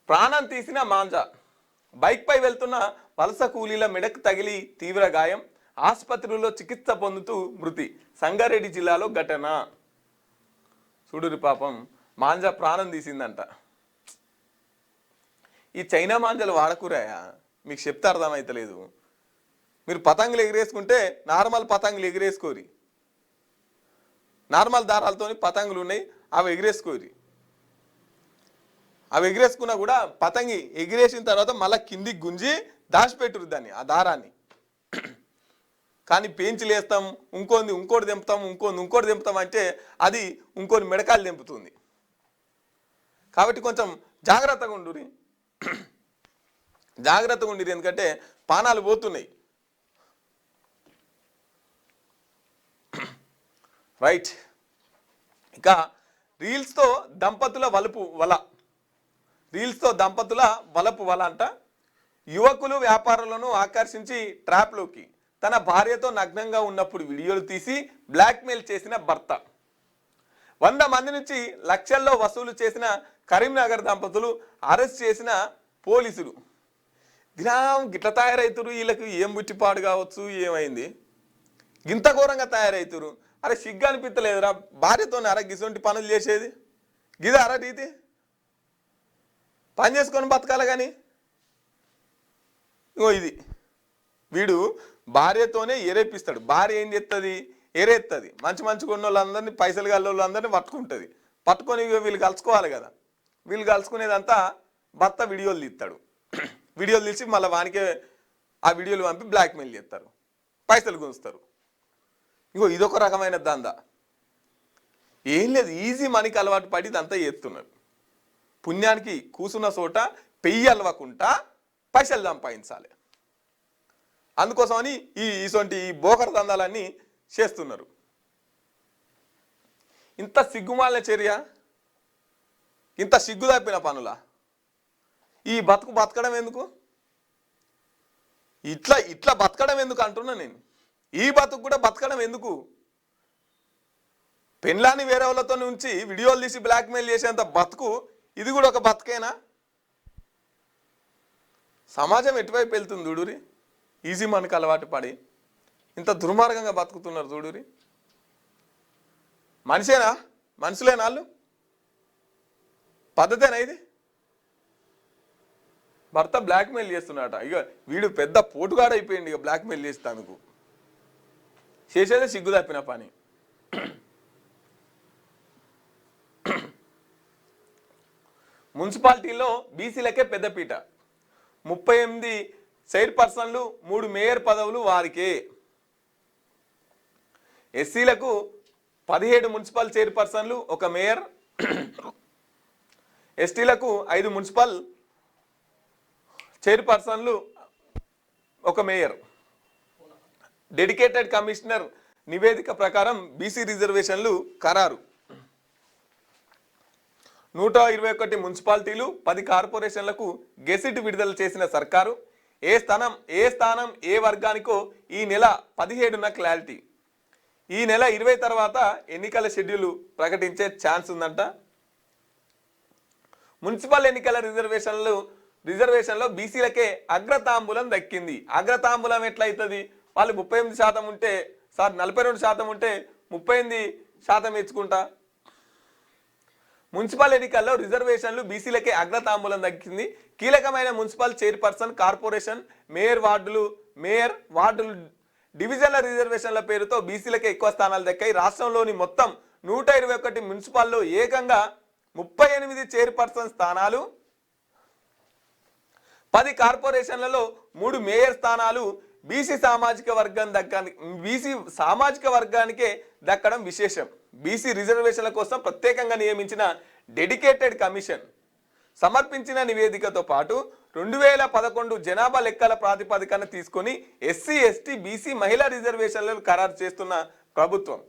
ప్రాణం తీసిన మాంజా. బైక్పై వెళ్తున్న వలస కూలీల మెడకు తగిలి తీవ్ర గాయం, ఆసుపత్రిలో చికిత్స పొందుతూ మృతి. సంగారెడ్డి జిల్లాలో ఘటన. చూడురి పాపం మాంజా ప్రాణం తీసిందంట. ఈ చైనా మాంజాలు వాడకూరాయా? మీకు చెప్తే అర్థమైతలేదు. మీరు పతంగులు ఎగిరేసుకుంటే నార్మల్ పతంగులు ఎగిరేసుకోరి, నార్మల్ దారాలతో పతంగులు ఉన్నాయి అవి ఎగిరేసుకోరి. అవి ఎగిరేసుకున్నా కూడా పతంగి ఎగిరేసిన తర్వాత మళ్ళీ కిందికి గుంజి దాచిపెట్టురు దాన్ని, ఆ దారాన్ని. కానీ పెంచులు వేస్తాం, ఇంకోటి దింపుతాం, ఇంకోటి దింపుతాం అంటే అది ఇంకోని మెడకాయలు దింపుతుంది. కాబట్టి కొంచెం జాగ్రత్తగా ఉండురి, జాగ్రత్తగా ఉండిరి. ఎందుకంటే పానాలు పోతున్నాయి. రైట్. ఇక రీల్స్తో దంపతుల వలపు వల అంట. యువకులు వ్యాపారులను ఆకర్షించి ట్రాప్లోకి. తన భార్యతో నగ్నంగా ఉన్నప్పుడు వీడియోలు తీసి బ్లాక్మెయిల్ చేసిన భర్త. 100 మంది నుంచి లక్షల్లో వసూలు చేసిన కరీంనగర్ దంపతులు అరెస్ట్ చేసిన పోలీసులు. గిట్ల తయారవుతురు, వీళ్ళకి ఏం బుట్టిపాడు కావచ్చు, ఏమైంది గింత ఘోరంగా తయారవుతురు? అరే సిగ్గు అనిపించలేదురా? భార్యతో గిసొంటి పనులు చేసేది గిదా రీతి? పని చేసుకొని బతకాలి. కానీ ఇది వీడు భార్యతోనే ఎరేపిస్తాడు. భార్య ఏం చేస్తుంది? ఎరేస్తుంది. మంచి కొన్న వాళ్ళందరినీ, పైసలు గల్ల వాళ్ళందరినీ పట్టుకుంటుంది. పట్టుకొని వీళ్ళు కలుసుకోవాలి కదా. వీళ్ళు కలుసుకునేదంతా భర్త వీడియోలు తీస్తాడు. వీడియోలు తీసి మళ్ళీ వానికే ఆ వీడియోలు పంపి బ్లాక్మెయిల్ చేస్తారు, పైసలు గుంజుతారు. ఇదొక రకమైన దందా. ఏం లేదు, ఈజీ మనీకి అలవాటు పడి ఇదంతా చేస్తున్నారు. పుణ్యానికి కూసున్న చోట పెయ్యి అలవకుండా పైసలు సంపాదించాలి. అందుకోసమని ఇటువంటి బోకర దందాలన్నీ చేస్తున్నారు. ఇంత సిగ్గుమాలిన చర్య, ఇంత సిగ్గు తప్పిన పనుల ఈ బతకడం ఎందుకు? ఇట్లా బతకడం ఎందుకు అంటున్నా నేను. ఈ బతుకు కూడా బతకడం ఎందుకు? పెళ్ళాన్ని వేరే వాళ్ళతో నుంచి వీడియోలు తీసి బ్లాక్మెయిల్ చేసేంత బతుకు ఇది కూడా ఒక బతుకేనా? సమాజం ఎటువైపు వెళ్తుంది చూడురి. ఈజీ మనకు అలవాటు పడి ఇంత దుర్మార్గంగా బతుకుతున్నారు చూడురి. మనుషులేనా వాళ్ళు? పద్ధతేనా ఇది? భర్త బ్లాక్మెయిల్ చేస్తున్నాట. ఇక వీడు పెద్ద పోటుగాడు అయిపోయింది. ఇక బ్లాక్మెయిల్ చేస్తానుకు చేసేదే సిగ్గు తప్పిన పని. మున్సిపాలిటీలో బీసీలకే పెద్దపీట. 38 చైర్పర్సన్లు, 3 మేయర్ పదవులు వారికే. ఎస్సీలకు 17 మున్సిపల్ చైర్పర్సన్లు, 1 మేయర్. ఎస్టీలకు 5 మున్సిపల్ చైర్పర్సన్లు, 1 మేయర్. డెడికేటెడ్ కమిషనర్ నివేదిక ప్రకారం బీసీ రిజర్వేషన్లు ఖరారు. 121 మున్సిపాలిటీలు, 10 కార్పొరేషన్లకు గెసిట్ విడుదల చేసిన సర్కారు. ఏ స్థానం ఏ వర్గానికో ఈ నెల 17న క్లారిటీ. ఈ నెల 20 తర్వాత ఎన్నికల షెడ్యూల్ ప్రకటించే ఛాన్స్ ఉందంట. మున్సిపల్ ఎన్నికల రిజర్వేషన్లో బీసీలకే అగ్రతాంబూలం దక్కింది. అగ్రతాంబూలం ఎట్లయితుంది? వాళ్ళు 38% ఉంటే, 42% ఉంటే 38% ఇచ్చుకుంటా. మున్సిపల్ ఎన్నికల్లో రిజర్వేషన్లు బీసీలకే అగ్రతాంబూలం దక్కింది. కీలకమైన మున్సిపల్ చైర్పర్సన్, కార్పొరేషన్, మేయర్ వార్డులు మేయర్ వార్డులు డివిజన్ల రిజర్వేషన్ల పేరుతో బీసీలకే ఎక్కువ స్థానాలు దక్కాయి. రాష్ట్రంలోని మొత్తం 121 మున్సిపాల్లో ఏకంగా 38 చైర్పర్సన్ స్థానాలు, 10 కార్పొరేషన్లలో 3 మేయర్ స్థానాలు బీసీ సామాజిక వర్గానికే దక్కడం విశేషం. బీసీ రిజర్వేషన్ల కోసం ప్రత్యేకంగా నియమించిన డెడికేటెడ్ కమిషన్ సమర్పించిన నివేదికతో పాటు 2011 జనాభా లెక్కల ప్రాతిపదికన తీసుకొని ఎస్సీ, ఎస్టీ, బీసీ, మహిళా రిజర్వేషన్లను ఖరారు చేస్తున్న ప్రభుత్వం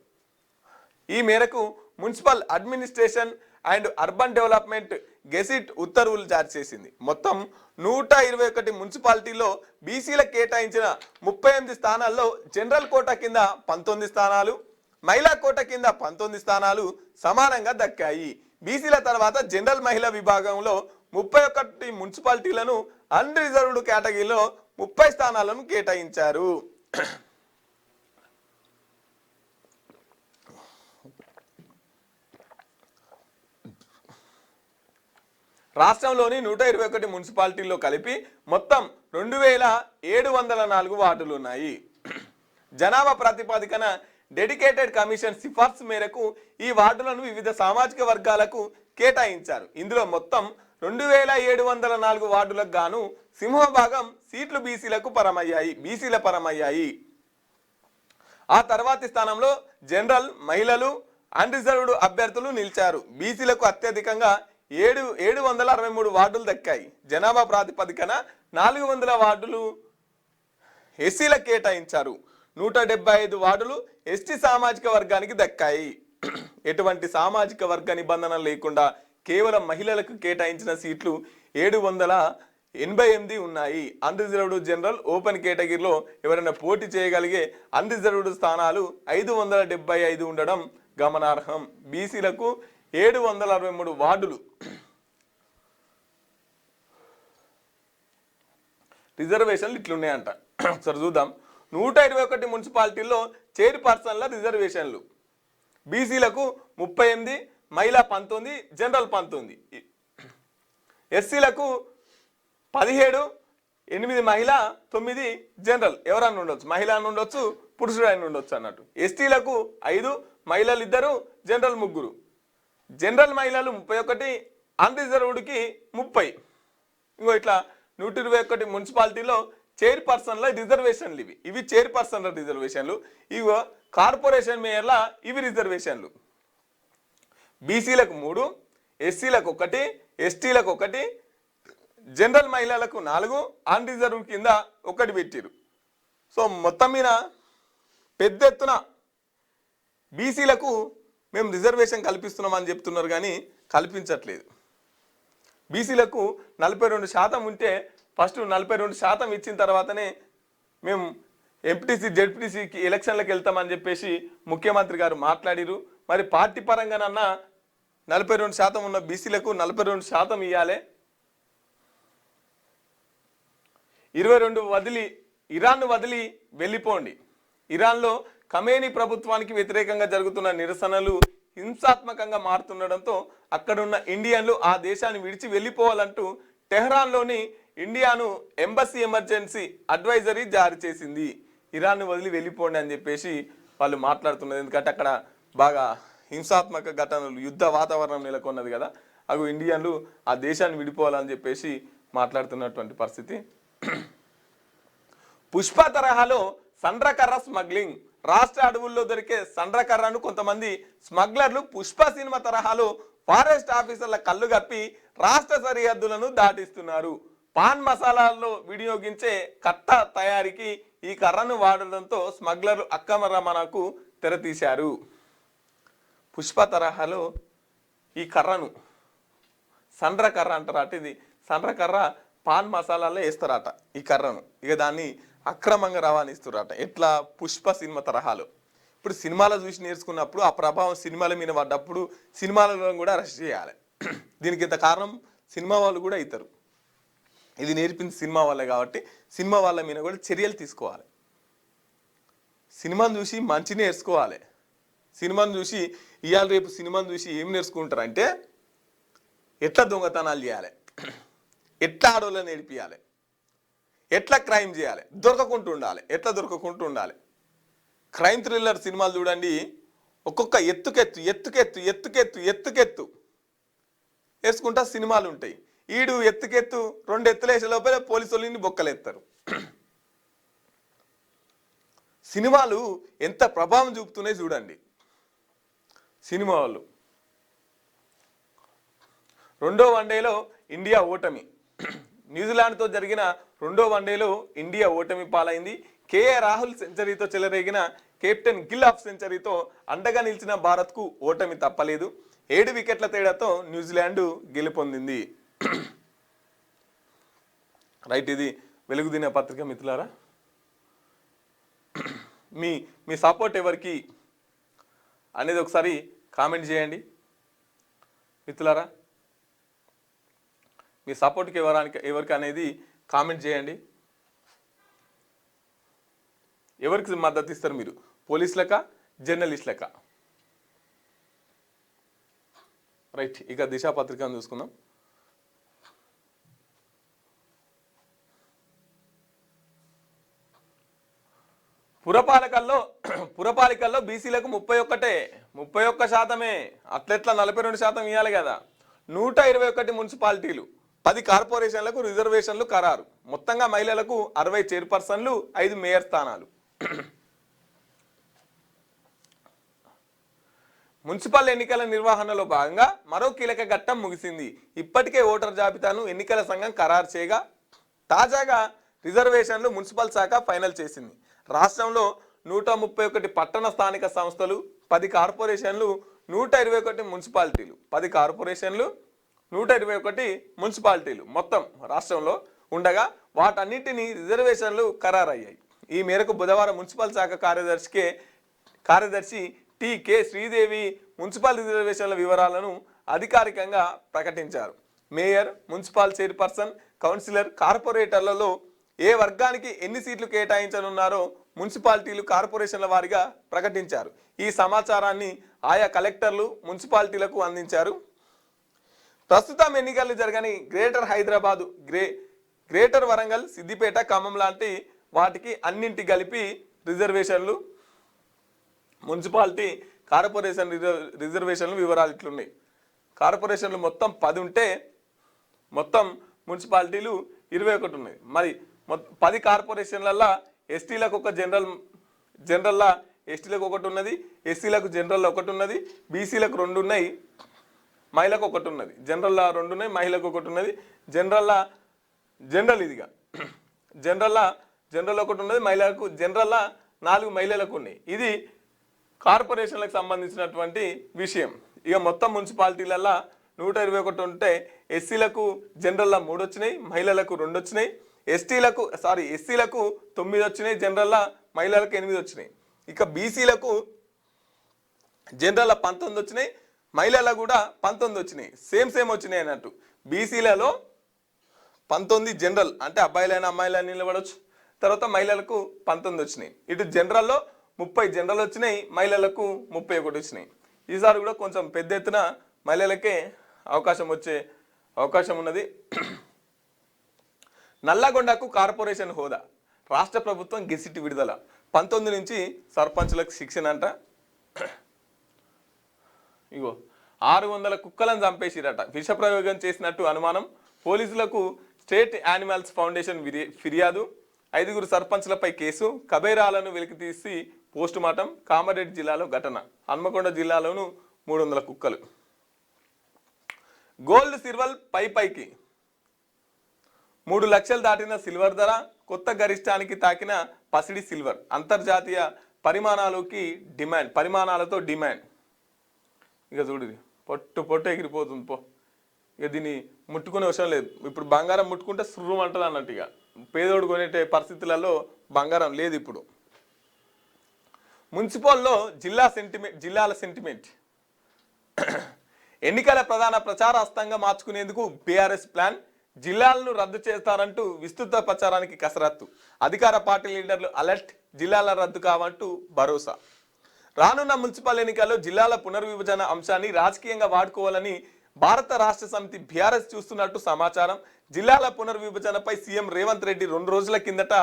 ఈ మేరకు municipal administration and urban development gazette ఉత్తర్వులు జారీ చేసింది. మొత్తం 121 మున్సిపాలిటీల్లో బీసీలకు కేటాయించిన 38 స్థానాల్లో జనరల్ కోటా కింద 19 స్థానాలు, మహిళా కోటా కింద 19 స్థానాలు సమానంగా దక్కాయి. బీసీల తర్వాత జనరల్ మహిళా విభాగంలో 31 మున్సిపాలిటీలను అన్రిజర్వ్డ్ కేటగిరీలో 30 స్థానాలను కేటాయించారు. రాష్ట్రంలోని 121 మున్సిపాలిటీల్లో కలిపి మొత్తం 2704 వార్డులు ఉన్నాయి. జనాభా ప్రాతిపదికన డెడికేటెడ్ కమిషన్ సిఫార్సు మేరకు ఈ వార్డులను వివిధ సామాజిక వర్గాలకు కేటాయించారు. ఇందులో మొత్తం 2704 వార్డులకు గాను సింహభాగం సీట్లు బీసీల పరమయ్యాయి. ఆ తర్వాతి స్థానంలో జనరల్, మహిళలు, అన్రిజర్వ్డ్ అభ్యర్థులు నిలిచారు. బీసీలకు అత్యధికంగా 763 వార్డులు దక్కాయి. జనాభా ప్రాతిపదికన 400 వార్డులు ఎస్సీలకు కేటాయించారు. 175 వార్డులు ఎస్టీ సామాజిక వర్గానికి దక్కాయి. ఎటువంటి సామాజిక వర్గ నిబంధన లేకుండా కేవలం మహిళలకు కేటాయించిన సీట్లు 788 ఉన్నాయి. అన్రిజర్వ్డ్, జనరల్, ఓపెన్ కేటగిరీలో ఎవరైనా పోటీ చేయగలిగే అన్రిజర్వ్డ్ స్థానాలు 575 ఉండడం గమనార్హం. బీసీలకు 763 వార్డులు రిజర్వేషన్లు ఇట్లున్నాయంట. ఒకసారి చూద్దాం. 121 మున్సిపాలిటీల్లో చైర్పర్సన్ల రిజర్వేషన్లు బీసీలకు 38, మహిళా 19, జనరల్ 19, ఎస్సీలకు 17, 8 మహిళా, 9 జనరల్. ఎవరన్నా ఉండొచ్చు, మహిళ అని ఉండొచ్చు, పురుషుడు అని ఉండొచ్చు అన్నట్టు. ఎస్టీలకు 5, మహిళలు 2, జనరల్ 3. జనరల్ మహిళలు 31, అన్రిజర్వ్డ్కి 30. ఇంకో ఇట్లా 121 మున్సిపాలిటీలో చైర్పర్సన్ల రిజర్వేషన్లు ఇవి చైర్పర్సన్ల రిజర్వేషన్లు. ఇవో కార్పొరేషన్ మేయర్ల ఇవి రిజర్వేషన్లు. బీసీలకు 3, ఎస్సీలకు 1, ఎస్టీలకు 1, జనరల్ మహిళలకు 4, అన్రిజర్వ్ కింద 1 పెట్టిరు. సో మొత్తం మీద పెద్ద ఎత్తున బీసీలకు మేము రిజర్వేషన్ కల్పిస్తున్నామని చెప్తున్నారు కానీ కల్పించట్లేదు. బీసీలకు 42% ఉంటే ఫస్ట్ 42% ఇచ్చిన తర్వాతనే మేము ఎంపీటీసీ, జెడ్పీటీసీకి ఎలక్షన్లకు వెళ్తామని చెప్పేసి ముఖ్యమంత్రి గారు మాట్లాడిరు. మరి పార్టీ పరంగానన్నా 42% ఉన్న బీసీలకు 42% ఇవ్వాలి. 22 వదిలి ఇరాన్ను వదిలి వెళ్ళిపోండి. ఇరాన్లో ఖమేనీ ప్రభుత్వానికి వ్యతిరేకంగా జరుగుతున్న నిరసనలు హింసాత్మకంగా మారుతుండడంతో అక్కడున్న ఇండియన్లు ఆ దేశాన్ని విడిచి వెళ్ళిపోవాలంటూ టెహ్రాన్లోని ఇండియాను ఎంబసీ ఎమర్జెన్సీ అడ్వైజరీ జారీ చేసింది. ఇరాన్ను వదిలి వెళ్ళిపోండి అని చెప్పేసి వాళ్ళు మాట్లాడుతున్నది. ఎందుకంటే అక్కడ బాగా హింసాత్మక ఘటనలు, యుద్ధ వాతావరణం నెలకొన్నది కదా. అవి ఇండియన్లు ఆ దేశాన్ని విడిపోవాలని చెప్పేసి మాట్లాడుతున్నటువంటి పరిస్థితి. పుష్ప తరహాలో సండ్రకర్ర స్మగ్లింగ్. రాష్ట్ర అడవుల్లో దొరికే సండ్రకర్రను కొంతమంది స్మగ్లర్లు పుష్ప సినిమా తరహాలో ఫారెస్ట్ ఆఫీసర్ల కళ్ళు కప్పి రాష్ట్ర సరిహద్దులను దాటిస్తున్నారు. పాన్ మసాలాల్లో వినియోగించే కట్ట తయారీకి ఈ కర్రను వాడడంతో స్మగ్లర్లు అక్రమ రవాణాకు తెరతీశారు. పుష్ప తరహాలో ఈ కర్రను సండ్రకర్ర అంటారట. ఇది సండ్రకర్ర పాన్ మసాలాల్లో వేస్తారట ఈ కర్రను. ఇక దాన్ని అక్రమంగా రవాణిస్తురట. ఎట్లా? పుష్ప సినిమా తరహాలో. ఇప్పుడు సినిమాలో చూసి నేర్చుకున్నప్పుడు ఆ ప్రభావం సినిమాల మీద పడ్డప్పుడు సినిమాలలో కూడా అరెస్ట్ చేయాలి. దీనికి ఇంత కారణం సినిమా వాళ్ళు కూడా అవుతారు. ఇది నేర్పింది సినిమా వాళ్ళే కాబట్టి సినిమా వాళ్ళ మీద కూడా చర్యలు తీసుకోవాలి. సినిమాను చూసి మంచి నేర్చుకోవాలి. సినిమాను చూసి ఇవాళ రేపు సినిమాను చూసి ఏం నేర్చుకుంటారంటే ఎట్లా దొంగతనాలు చేయాలి, ఎట్లా ఆడవాళ్ళని నేర్పియాలి, ఎట్లా క్రైమ్ చేయాలి, దొరకకుంటూ ఉండాలి, ఎట్లా దొరకకుంటూ ఉండాలి. క్రైమ్ థ్రిల్లర్ సినిమాలు చూడండి, ఒక్కొక్క ఎత్తుకెత్తు ఎత్తుకెత్తు ఎత్తుకెత్తు ఎత్తుకెత్తు వేసుకుంటా సినిమాలు ఉంటాయి. ఈడు ఎత్తుకెత్తు 2 ఎత్తులు వేసే లోపల పోలీసు వాళ్ళని బొక్కలేస్తారు. సినిమాలు ఎంత ప్రభావం చూపుతున్నాయి చూడండి. సినిమా వాళ్ళు 2వ వన్డేలో ఇండియా ఓటమి, న్యూజిలాండ్తో జరిగిన 2వ వన్డేలో ఇండియా ఓటమి పాలైంది. కేఏ రాహుల్ సెంచరీతో చెలరేగిన కెప్టెన్ గిల్ ఆఫ్ సెంచరీతో అండగా నిలిచిన భారత్కు ఓటమి తప్పలేదు. 7 వికెట్ల తేడాతో న్యూజిలాండ్ గెలుపొందింది. రైట్, ఇది వెలుగు దిన పత్రిక మిత్రులారా. మీ సపోర్ట్ ఎవరికి అనేది ఒకసారి కామెంట్ చేయండి మిత్రులారా. మీ సపోర్ట్కి ఎవరికి అనేది కామెంట్ చేయండి. ఎవరికి మద్దతు ఇస్తారు మీరు, పోలీసులక జర్నలిస్టులక? రైట్, ఇక దిశ పత్రికను చూసుకుందాం. పురపాలికల్లో బీసీలకు 31%. అట్లెట్లా 42% ఇవ్వాలి కదా. 121 మున్సిపాలిటీలు, 10 కార్పొరేషన్లకు రిజర్వేషన్లు ఖరారు. మొత్తంగా మహిళలకు 60 చైర్పర్సన్లు, 5 మేయర్ స్థానాలు. మున్సిపల్ ఎన్నికల నిర్వహణలో భాగంగా మరో కీలక ఘట్టం ముగిసింది. ఇప్పటికే ఓటర్ జాబితాను ఎన్నికల సంఘం ఖరారు చేయగా తాజాగా రిజర్వేషన్లు మున్సిపల్ శాఖ ఫైనల్ చేసింది. రాష్ట్రంలో 131 పట్టణ స్థానిక సంస్థలు, 10 కార్పొరేషన్లు, 121 మున్సిపాలిటీలు, 10 కార్పొరేషన్లు, 121 మున్సిపాలిటీలు మొత్తం రాష్ట్రంలో ఉండగా వాటన్నిటినీ రిజర్వేషన్లు ఖరారయ్యాయి. ఈ మేరకు బుధవారం మున్సిపల్ శాఖ కార్యదర్శి టి.కె. శ్రీదేవి మున్సిపల్ రిజర్వేషన్ల వివరాలను అధికారికంగా ప్రకటించారు. మేయర్, మున్సిపల్ చైర్పర్సన్, కౌన్సిలర్, కార్పొరేటర్లలో ఏ వర్గానికి ఎన్ని సీట్లు కేటాయించనున్నారో మున్సిపాలిటీలు, కార్పొరేషన్ల వారీగా ప్రకటించారు. ఈ సమాచారాన్ని ఆయా కలెక్టర్లు మున్సిపాలిటీలకు అందించారు. ప్రస్తుతం ఎన్నికలు జరగని గ్రేటర్ హైదరాబాదు, గ్రేటర్ వరంగల్, సిద్దిపేట, ఖమ్మం లాంటి వాటికి అన్నింటి కలిపి రిజర్వేషన్లు, మున్సిపాలిటీ, కార్పొరేషన్ రిజర్వేషన్లు వివరాలు ఇట్లున్నాయి. కార్పొరేషన్లు మొత్తం 10 ఉంటే మొత్తం మున్సిపాలిటీలు 21 ఉన్నాయి. మరి 10 కార్పొరేషన్లల్లో ఎస్టీలకు ఒక జనరల్లా ఎస్టీలకు ఒకటి ఉన్నది, ఎస్సీలకు జనరల్లో ఒకటి ఉన్నది, బీసీలకు 2 ఉన్నాయి, మహిళకు ఒకటి ఉన్నది. జనరల్లా 2 ఉన్నాయి, మహిళకు ఒకటి ఉన్నది. జనరల్ ఇదిగా జనరల్ ఒకటి ఉన్నది, మహిళలకు జనరల్లా 4 మహిళలకు ఉన్నాయి. ఇది కార్పొరేషన్లకు సంబంధించినటువంటి విషయం. ఇక మొత్తం మున్సిపాలిటీలల్లో 121 ఉంటే ఎస్సీలకు జనరల్లా 3 వచ్చినాయి, మహిళలకు 2 వచ్చినాయి. ఎస్సీలకు 9 వచ్చినాయి, జనరల్లా మహిళలకు 8 వచ్చినాయి. ఇక బీసీలకు జనరల్లా 19 వచ్చినాయి, మహిళలకు కూడా 19 వచ్చినాయి. సేమ్ వచ్చినాయి అన్నట్టు. బీసీలలో 19 జనరల్ అంటే అబ్బాయిలైనా అమ్మాయిలైనా నిలబడవచ్చు. తర్వాత మహిళలకు 19 వచ్చినాయి. ఇటు జనరల్లో 30 జనరల్ వచ్చినాయి, మహిళలకు 31 వచ్చినాయి. ఈసారి కూడా కొంచెం పెద్ద ఎత్తున మహిళలకే వచ్చే అవకాశం ఉన్నది. నల్లగొండకు కార్పొరేషన్ హోదా, రాష్ట్ర ప్రభుత్వం గెజిట్ విడుదల. 19 నుంచి సర్పంచులకు శిక్షణ అంట. ఇగో 600 కుక్కలను చంపేసిరట. విషప్రయోగం చేసినట్టు అనుమానం. పోలీసులకు స్టేట్ యానిమల్స్ ఫౌండేషన్ ఫిర్యాదు. 5 సర్పంచ్లపై కేసు. కబేరాలను వెలికితీసి పోస్ట్ మార్టం. కామారెడ్డి జిల్లాలో ఘటన. హన్మకొండ జిల్లాలోను 300 కుక్కలు. గోల్డ్ సిల్వర్ పైకి 3 లక్షలు దాటిన సిల్వర్ ధర. కొత్త గరిష్టానికి తాకిన పసిడి సిల్వర్. అంతర్జాతీయ పరిమాణాలతో డిమాండ్. ఇక చూడు, పొట్టు ఎగిరిపోతుంది పో. ఇక దీన్ని ముట్టుకునే అవసరం లేదు. ఇప్పుడు బంగారం ముట్టుకుంటే సుర్రం అంటది అన్నట్టు. ఇక పేదోడు కొనే పరిస్థితులలో బంగారం లేదు ఇప్పుడు. మున్సిపల్లో జిల్లాల సెంటిమెంట్. ఎన్నికల ప్రధాన ప్రచార హస్తంగా మార్చుకునేందుకు బీఆర్ఎస్ ప్లాన్. జిల్లాలను రద్దు చేస్తారంటూ విస్తృత ప్రచారానికి కసరత్తు. అధికార పార్టీ లీడర్లు అలర్ట్. జిల్లాల రద్దు కావంటూ భరోసా. రానున్న మున్సిపల్ ఎన్నికల్లో జిల్లాల పునర్విభజన అంశాన్ని రాజకీయంగా వాడుకోవాలని భారత రాష్ట్ర సమితి బీఆర్ఎస్ చూస్తున్నట్టు సమాచారం. జిల్లాల పునర్విభజనపై సీఎం రేవంత్ రెడ్డి 2 రోజుల కిందట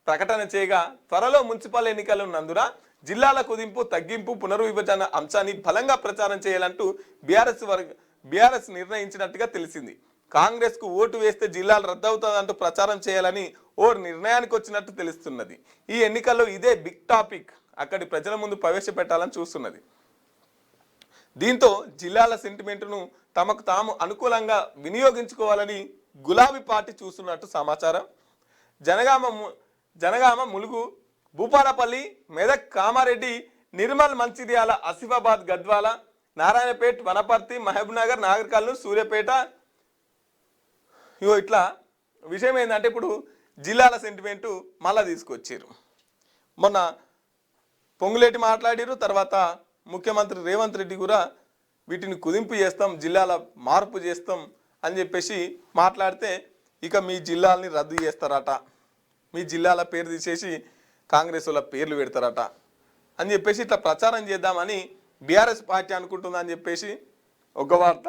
ప్రకటన చేయగా త్వరలో మున్సిపల్ ఎన్నికలు ఉన్నందున జిల్లాల కుదింపు తగ్గింపు పునర్విభజన అంశాన్ని బలంగా ప్రచారం చేయాలంటూ బీఆర్ఎస్ నిర్ణయించినట్టుగా తెలిసింది. కాంగ్రెస్ కు ఓటు వేస్తే జిల్లాలు రద్దవుతుందంటూ ప్రచారం చేయాలని ఓ నిర్ణయానికి వచ్చినట్టు తెలుస్తున్నది. ఈ ఎన్నికల్లో ఇదే బిగ్ టాపిక్ అక్కడి ప్రజల ముందు ప్రవేశపెట్టాలని చూస్తున్నది. దీంతో జిల్లాల సెంటిమెంట్ను తమకు తాము అనుకూలంగా వినియోగించుకోవాలని గులాబీ పార్టీ చూస్తున్నట్టు సమాచారం. జనగామ, ములుగు, భూపాలపల్లి, మెదక్, కామారెడ్డి, నిర్మల్, మంచిర్యాల, ఆసిఫాబాద్, గద్వాల, నారాయణపేట్, వనపర్తి, మహబూబ్నగర్, నాగర్ కర్నూలు, సూర్యాపేట, ఇట్లా విషయం ఏంటంటే ఇప్పుడు జిల్లాల సెంటిమెంటు మళ్ళా తీసుకొచ్చారు. మొన్న పొంగులేటి మాట్లాడారు, తర్వాత ముఖ్యమంత్రి రేవంత్ రెడ్డి కూడా వీటిని కుదింపు చేస్తాం, జిల్లాల మార్పు చేస్తాం అని చెప్పేసి మాట్లాడితే ఇక మీ జిల్లాలని రద్దు చేస్తారట, మీ జిల్లాల పేరు తీసేసి కాంగ్రెస్ వాళ్ళ పేర్లు పెడతారట అని చెప్పేసి ఇట్లా ప్రచారం చేద్దామని బీఆర్ఎస్ పార్టీ అనుకుంటుందని చెప్పేసి ఒక వార్త.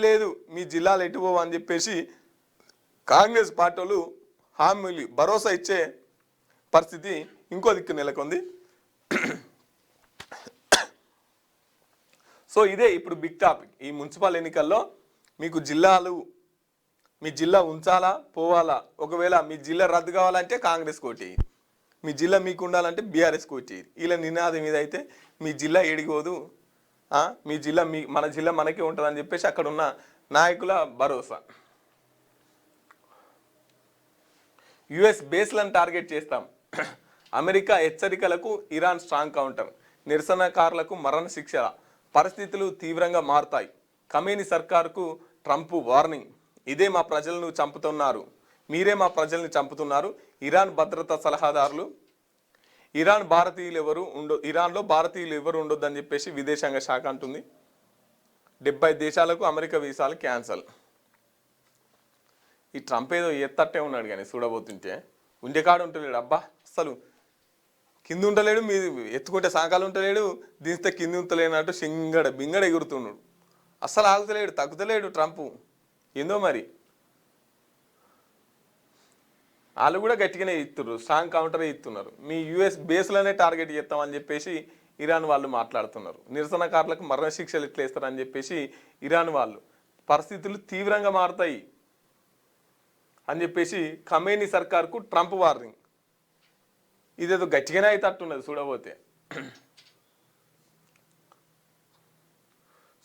లేదు మీ జిల్లాలు ఎటు పోవు అని చెప్పేసి కాంగ్రెస్ పార్టీ వాళ్ళు హామీలు భరోసా ఇచ్చే పరిస్థితి ఇంకో దిక్కు నెలకొంది. సో ఇదే ఇప్పుడు బిగ్ టాపిక్. ఈ మున్సిపల్ ఎన్నికల్లో మీకు మీ జిల్లా ఉంచాలా పోవాలా, ఒకవేళ మీ జిల్లా రద్దు కావాలంటే కాంగ్రెస్ కోటి, మీ జిల్లా మీకు ఉండాలంటే బీఆర్ఎస్ కోటి. వీళ్ళ నినాదం మీద అయితే మీ జిల్లా ఏడిపోదు, మీ జిల్లా మన జిల్లా మనకే ఉంటుందని చెప్పేసి అక్కడ ఉన్న నాయకుల భరోసా. యుఎస్ బేస్లను టార్గెట్ చేస్తాం, అమెరికా హెచ్చరికలకు ఇరాన్ స్ట్రాంగ్ కౌంటర్, నిరసనకారులకు మరణ శిక్ష, పరిస్థితులు తీవ్రంగా మారుతాయి, ఖమేనీ సర్కార్కు ట్రంప్ వార్నింగ్, ఇదే మా ప్రజలను చంపుతున్నారు, మీరే మా ప్రజల్ని చంపుతున్నారు, ఇరాన్ భద్రతా సలహాదారులు, ఇరాన్లో భారతీయులు ఎవరు ఉండొద్దని చెప్పేసి విదేశాంగ శాఖ అంటుంది. 70 దేశాలకు అమెరికా వీసాలు క్యాన్సల్. ఈ ట్రంప్ ఏదో ఎత్తట్టే ఉన్నాడు కానీ చూడబోతుంటే ఉండేకాడు ఉంటలేడు. అబ్బా అసలు కింద ఉండలేడు, మీద ఎత్తుకుంటే సాకాలు ఉంటలేడు, దించితే కింద ఉంటలేనట్టు బింగడ ఎగురుతున్నాడు. అస్సలు ఆగుతలేడు, తగ్గుతలేడు ట్రంప్. ఏందో మరి వాళ్ళు కూడా గట్టిగానే ఇస్తున్నారు, స్ట్రాంగ్ కౌంటరే ఇస్తున్నారు. మీ యుఎస్ బేస్లోనే టార్గెట్ చేస్తామని చెప్పేసి ఇరాన్ వాళ్ళు మాట్లాడుతున్నారు. నిరసనకారులకు మరణ శిక్షలు ఎట్లా ఇస్తారని చెప్పేసి ఇరాన్ వాళ్ళు, పరిస్థితులు తీవ్రంగా మారుతాయి అని చెప్పేసి ఖమేనీ సర్కార్కు ట్రంప్ వార్నింగ్. ఇదేదో గట్టిగానే అయితే అట్టున్నది చూడబోతే.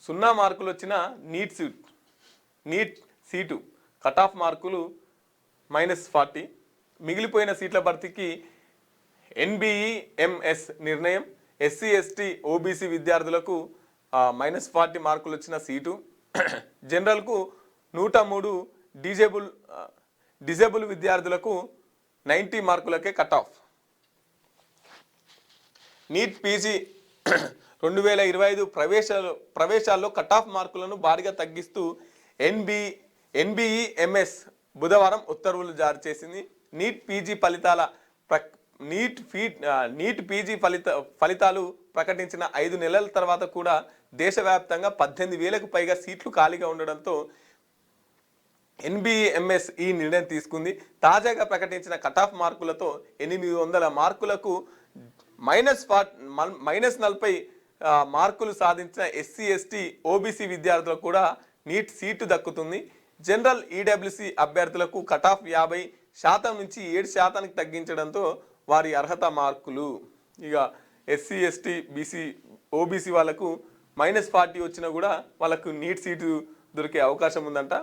0 మార్కులు వచ్చిన నీట్ సీటు కట్ ఆఫ్ మార్కులు -40, మిగిలిపోయిన సీట్ల భర్తీకి NBEMS నిర్ణయం. SC ST OBC విద్యార్థులకు -40 మార్కులు వచ్చిన సీటు, జనరల్కు 103, డిజేబుల్ విద్యార్థులకు 90 మార్కులకే కట్ ఆఫ్. నీట్ పీజీ 2025 ప్రవేశాల్లో కట్ ఆఫ్ మార్కులను భారీగా తగ్గిస్తూ NBEMS బుధవారం ఉత్తర్వులు జారీ చేసింది. నీట్ పీజీ ఫలితాలు ప్రకటించిన 5 నెలల తర్వాత కూడా దేశవ్యాప్తంగా 18,000కు పైగా సీట్లు ఖాళీగా ఉండడంతో NBEMS ఈ నిర్ణయం తీసుకుంది. తాజాగా ప్రకటించిన కట్ ఆఫ్ మార్కులతో 800 మార్కులకు -40 మార్కులు సాధించిన SC ST OBC విద్యార్థులకు కూడా నీట్ సీటు దక్కుతుంది. జనరల్ EWC అభ్యర్థులకు కట్ ఆఫ్ 50% నుంచి 7% తగ్గించడంతో వారి అర్హత మార్కులు, ఇక SC ST OBC వాళ్ళకు -40 వచ్చినా కూడా వాళ్ళకు నీట్ సీటు దొరికే అవకాశం ఉందంట.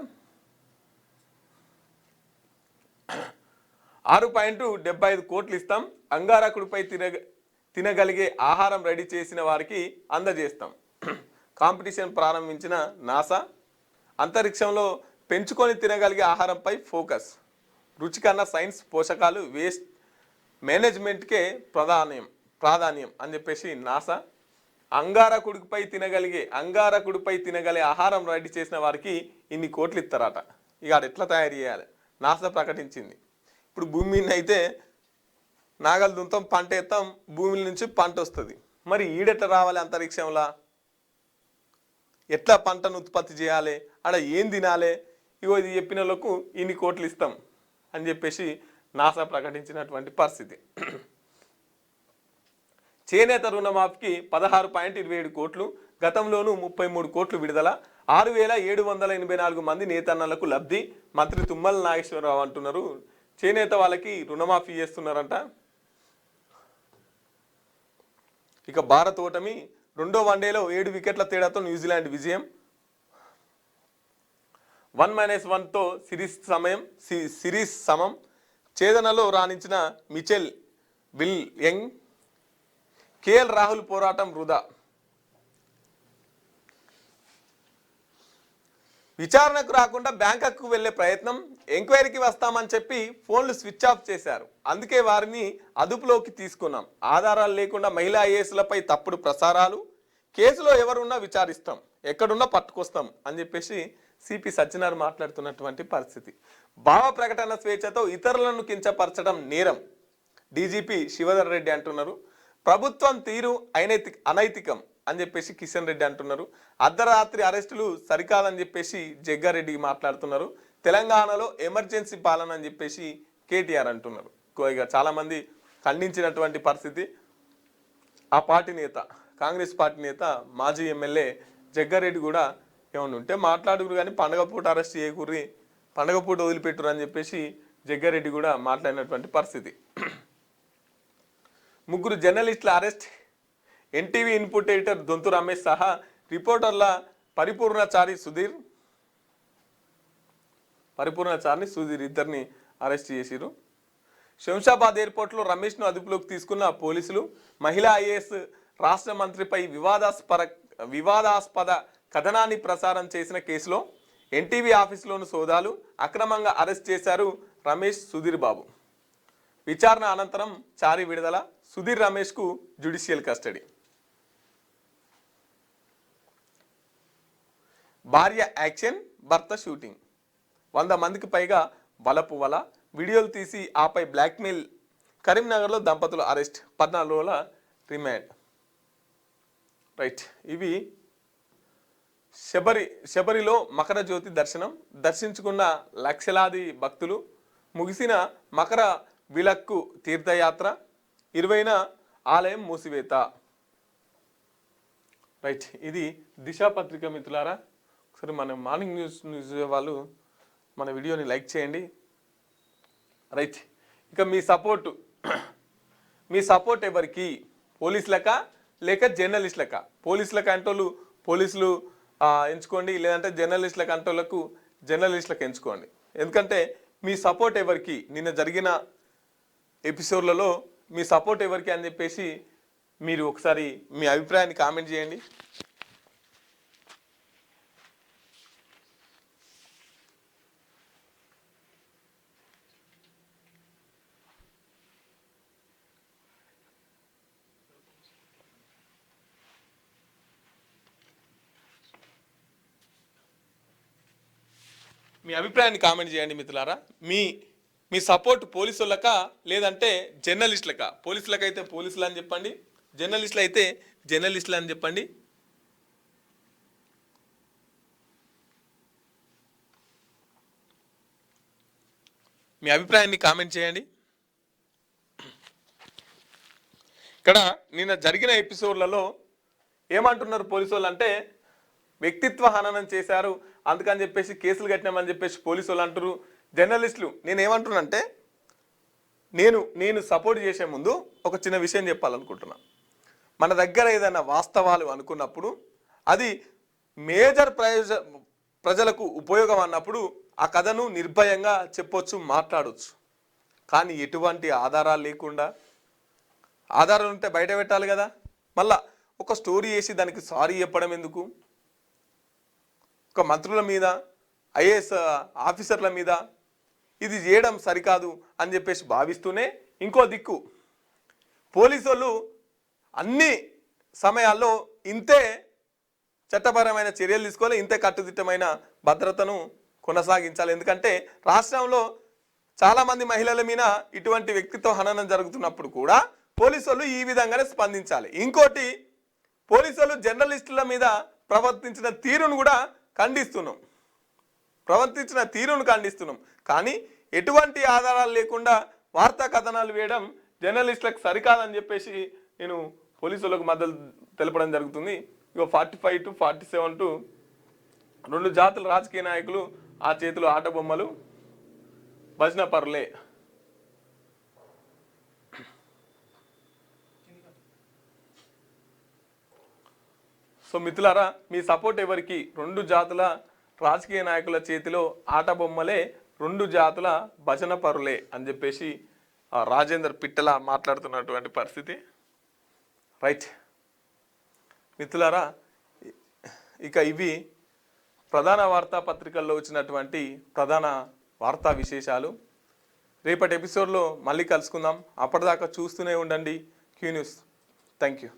6.75 కోట్లు ఇస్తాం, అంగారకుడిపై తినగలిగే ఆహారం రెడీ చేసిన వారికి అందజేస్తాం. కాంపిటీషన్ ప్రారంభించిన నాసా, అంతరిక్షంలో పెంచుకొని తినగలిగే ఆహారంపై ఫోకస్, రుచికన్నా సైన్స్, పోషకాలు, వేస్ట్ మేనేజ్మెంట్కే ప్రాధాన్యం అని చెప్పేసి నాసా. అంగారకుడిపై తినగలిగే ఆహారం రెడీ చేసిన వారికి ఇన్ని కోట్లు ఇస్తారట. ఇక అది ఎట్లా తయారు చేయాలి నాసా ప్రకటించింది. ఇప్పుడు భూమి మీద అయితే నాగలు దుంతాం, పంట ఎత్తాం, భూమి నుంచి పంట వస్తుంది. మరి ఈడెట్లా రావాలి అంతరిక్షంలో, ఎట్లా పంటను ఉత్పత్తి చేయాలి, ఆడ ఏం తినాలి, ఇగో ఇది చెప్పిన వాళ్ళకు ఇన్ని కోట్లు ఇస్తాం అని చెప్పేసి నాసా ప్రకటించినటువంటి పరిస్థితి. చేనేత రుణమాఫీకి 16.27 కోట్లు, గతంలోనూ 33 కోట్లు విడుదల, 6,784 మంది నేతన్నలకు లబ్ధి. మంత్రి తుమ్మల నాగేశ్వరరావు అంటున్నారు చేనేత వాళ్ళకి రుణమాఫీ చేస్తున్నారంట. ఇక భారత్ ఓటమి, రెండో వన్డేలో 7 వికెట్ల తేడాతో న్యూజిలాండ్ విజయం. 1-1తో సిరీస్ సమం. ఛేదనలో రాణించిన Mitchell Will Young, KL Rahul పోరాటం వృధా. విచారణకు రాకుండా బ్యాంకాక్కు వెళ్లే ప్రయత్నం, ఎంక్వైరీకి వస్తామని చెప్పి ఫోన్లు స్విచ్ ఆఫ్ చేశారు. అందుకే వారిని అదుపులోకి తీసుకున్నాం. ఆధారాలు లేకుండా మహిళా ఐఏఎస్లపై తప్పుడు ప్రసారాలు, కేసులో ఎవరున్నా విచారిస్తాం, ఎక్కడున్నా పట్టుకొస్తాం అని చెప్పేసి సిపి సజ్జనార్ మాట్లాడుతున్నటువంటి పరిస్థితి. భావ ప్రకటన స్వేచ్ఛతో ఇతరులను కించపరచడం నేరం, డీజీపీ శివధర్ రెడ్డి అంటున్నారు. ప్రభుత్వం తీరు అనైతికం అని చెప్పేసి కిషన్ రెడ్డి అంటున్నారు. అర్ధరాత్రి అరెస్టులు సరికాదని చెప్పేసి జగ్గారెడ్డి మాట్లాడుతున్నారు. తెలంగాణలో ఎమర్జెన్సీ పాలన అని చెప్పేసి కేటీఆర్ అంటున్నారు. ఇక చాలామంది ఖండించినటువంటి పరిస్థితి. ఆ పార్టీ నేత, కాంగ్రెస్ పార్టీ నేత, మాజీ ఎమ్మెల్యే జగ్గారెడ్డి కూడా ఏమన్నా ఉంటే మాట్లాడుకురు కానీ పండగ పూట అరెస్ట్ చేయకూర్రి, పండగ పూట వదిలిపెట్టురు అని చెప్పేసి జగ్గారెడ్డి కూడా మాట్లాడినటువంటి పరిస్థితి. 3 జర్నలిస్టుల arrest, NTV input editor Donthu Ramesh సహా రిపోర్టర్ల పరిపూర్ణచారిని సుధీర్ ఇద్దరిని అరెస్ట్ చేసిరు. శంషాబాద్ ఎయిర్పోర్ట్లో రమేష్ను అదుపులోకి తీసుకున్న పోలీసులు. మహిళా ఐఏఎస్ రాష్ట్ర మంత్రిపై వివాదాస్పద కథనాన్ని ప్రసారం చేసిన కేసులో ఎన్టీవీ ఆఫీసులోని సోదాలు, అక్రమంగా అరెస్ట్ చేశారు రమేష్, సుధీర్ బాబు. విచారణ అనంతరం చారి విడుదల, సుధీర్ రమేష్కు జ్యుడిషియల్ కస్టడీ. భార్య యాక్షన్, భర్త షూటింగ్. 100 మందికి పైగా వలపు వల, వీడియోలు తీసి ఆపై బ్లాక్మెయిల్. కరీంనగర్లో దంపతుల అరెస్ట్, 14 రోజుల రిమాండ్. రైట్, ఇవి శబరిలో మకర జ్యోతి దర్శనం, దర్శించుకున్న లక్షలాది భక్తులు. ముగిసిన మకర విలక్కు తీర్థయాత్ర, 20న ఆలయం మూసివేత. రైట్, ఇది దిశ పత్రిక మిత్రులారా. ఒకసారి మన మార్నింగ్ న్యూస్ వాళ్ళు మన వీడియోని లైక్ చేయండి. రైట్, ఇక మీ సపోర్ట్ ఎవరికి? పోలీసులకా లేక జర్నలిస్టులకా? పోలీసులకు అంటోళ్ళు పోలీసులు ఎంచుకోండి, లేదంటే జర్నలిస్టులకు అంటోళ్ళకు జర్నలిస్టులకు ఎంచుకోండి. ఎందుకంటే మీ సపోర్ట్ ఎవరికి? నిన్న జరిగిన ఎపిసోడ్లలో మీ సపోర్ట్ ఎవరికి అని చెప్పేసి మీరు ఒకసారి మీ అభిప్రాయాన్ని కామెంట్ చేయండి. మీ అభిప్రాయాన్ని కామెంట్ చేయండి మిత్రులారా. మీ సపోర్ట్ పోలీసులకా లేదంటే జర్నలిస్టులకా? పోలీసులకు అయితే పోలీసులు అని చెప్పండి, జర్నలిస్టులు అయితే జర్నలిస్టులు అని చెప్పండి. మీ అభిప్రాయాన్ని కామెంట్ చేయండి. ఇక్కడ నిన్న జరిగిన ఎపిసోడ్లలో ఏమంటున్నారు పోలీసు వాళ్ళు అంటే, వ్యక్తిత్వ హననం చేశారు అందుకని చెప్పేసి కేసులు కట్టినామని చెప్పేసి పోలీసు వాళ్ళు అంటారు. జర్నలిస్టులు నేనేమంటున్నానంటే, నేను సపోర్ట్ చేసే ముందు ఒక చిన్న విషయం చెప్పాలనుకుంటున్నా. మన దగ్గర ఏదైనా వాస్తవాలు అనుకున్నప్పుడు అది మేజర్ ప్రజలకు ఉపయోగం అన్నప్పుడు ఆ కథను నిర్భయంగా చెప్పొచ్చు, మాట్లాడవచ్చు. కానీ ఎటువంటి ఆధారాలు లేకుండా, ఆధారాలు ఉంటే బయట పెట్టాలి కదా. మళ్ళా ఒక స్టోరీ వేసి దానికి సారీ చెప్పడం ఎందుకు? ఒక మంత్రుల మీద, ఐఏఎస్ ఆఫీసర్ల మీద ఇది చేయడం సరికాదు అని చెప్పేసి భావిస్తూనే, ఇంకో దిక్కు పోలీసు వాళ్ళు అన్ని సమయాల్లో ఇంతే చట్టపరమైన చర్యలు తీసుకోవాలి, ఇంతే కట్టుదిట్టమైన భద్రతను కొనసాగించాలి. ఎందుకంటే రాష్ట్రంలో చాలామంది మహిళల మీద ఇటువంటి వ్యక్తిత్వ హననం జరుగుతున్నప్పుడు కూడా పోలీసు వాళ్ళు ఈ విధంగానే స్పందించాలి. ఇంకోటి, పోలీసు వాళ్ళు జర్నలిస్టుల మీద ప్రవర్తించిన తీరును కూడా ఖండిస్తున్నాం. ప్రవర్తించిన తీరును ఖండిస్తున్నాం. కానీ ఎటువంటి ఆధారాలు లేకుండా వార్తా కథనాలు వేయడం జర్నలిస్టులకు సరికాదని చెప్పేసి నేను పోలీసులకు మద్దతు తెలపడం జరుగుతుంది. ఇక 45 to 47 టు 2 జాతుల రాజకీయ నాయకులు ఆ చేతిలో ఆట బొమ్మలు భజన పరులే. సో మిత్రులారా, మీ సపోర్ట్ ఎవరికి? 2 జాతుల రాజకీయ నాయకుల చేతిలో ఆట బొమ్మలే, 2 జాతుల భజన పరులే అని చెప్పేసి రాజేందర్ పిట్టల మాట్లాడుతున్నటువంటి పరిస్థితి. రైట్ మిత్రులారా, ఇక ఇవి ప్రధాన వార్తాపత్రికల్లో వచ్చినటువంటి ప్రధాన వార్తా విశేషాలు. రేపటి ఎపిసోడ్లో మళ్ళీ కలుసుకుందాం. అప్పటిదాకా చూస్తూనే ఉండండి క్యూ న్యూస్. Thank you.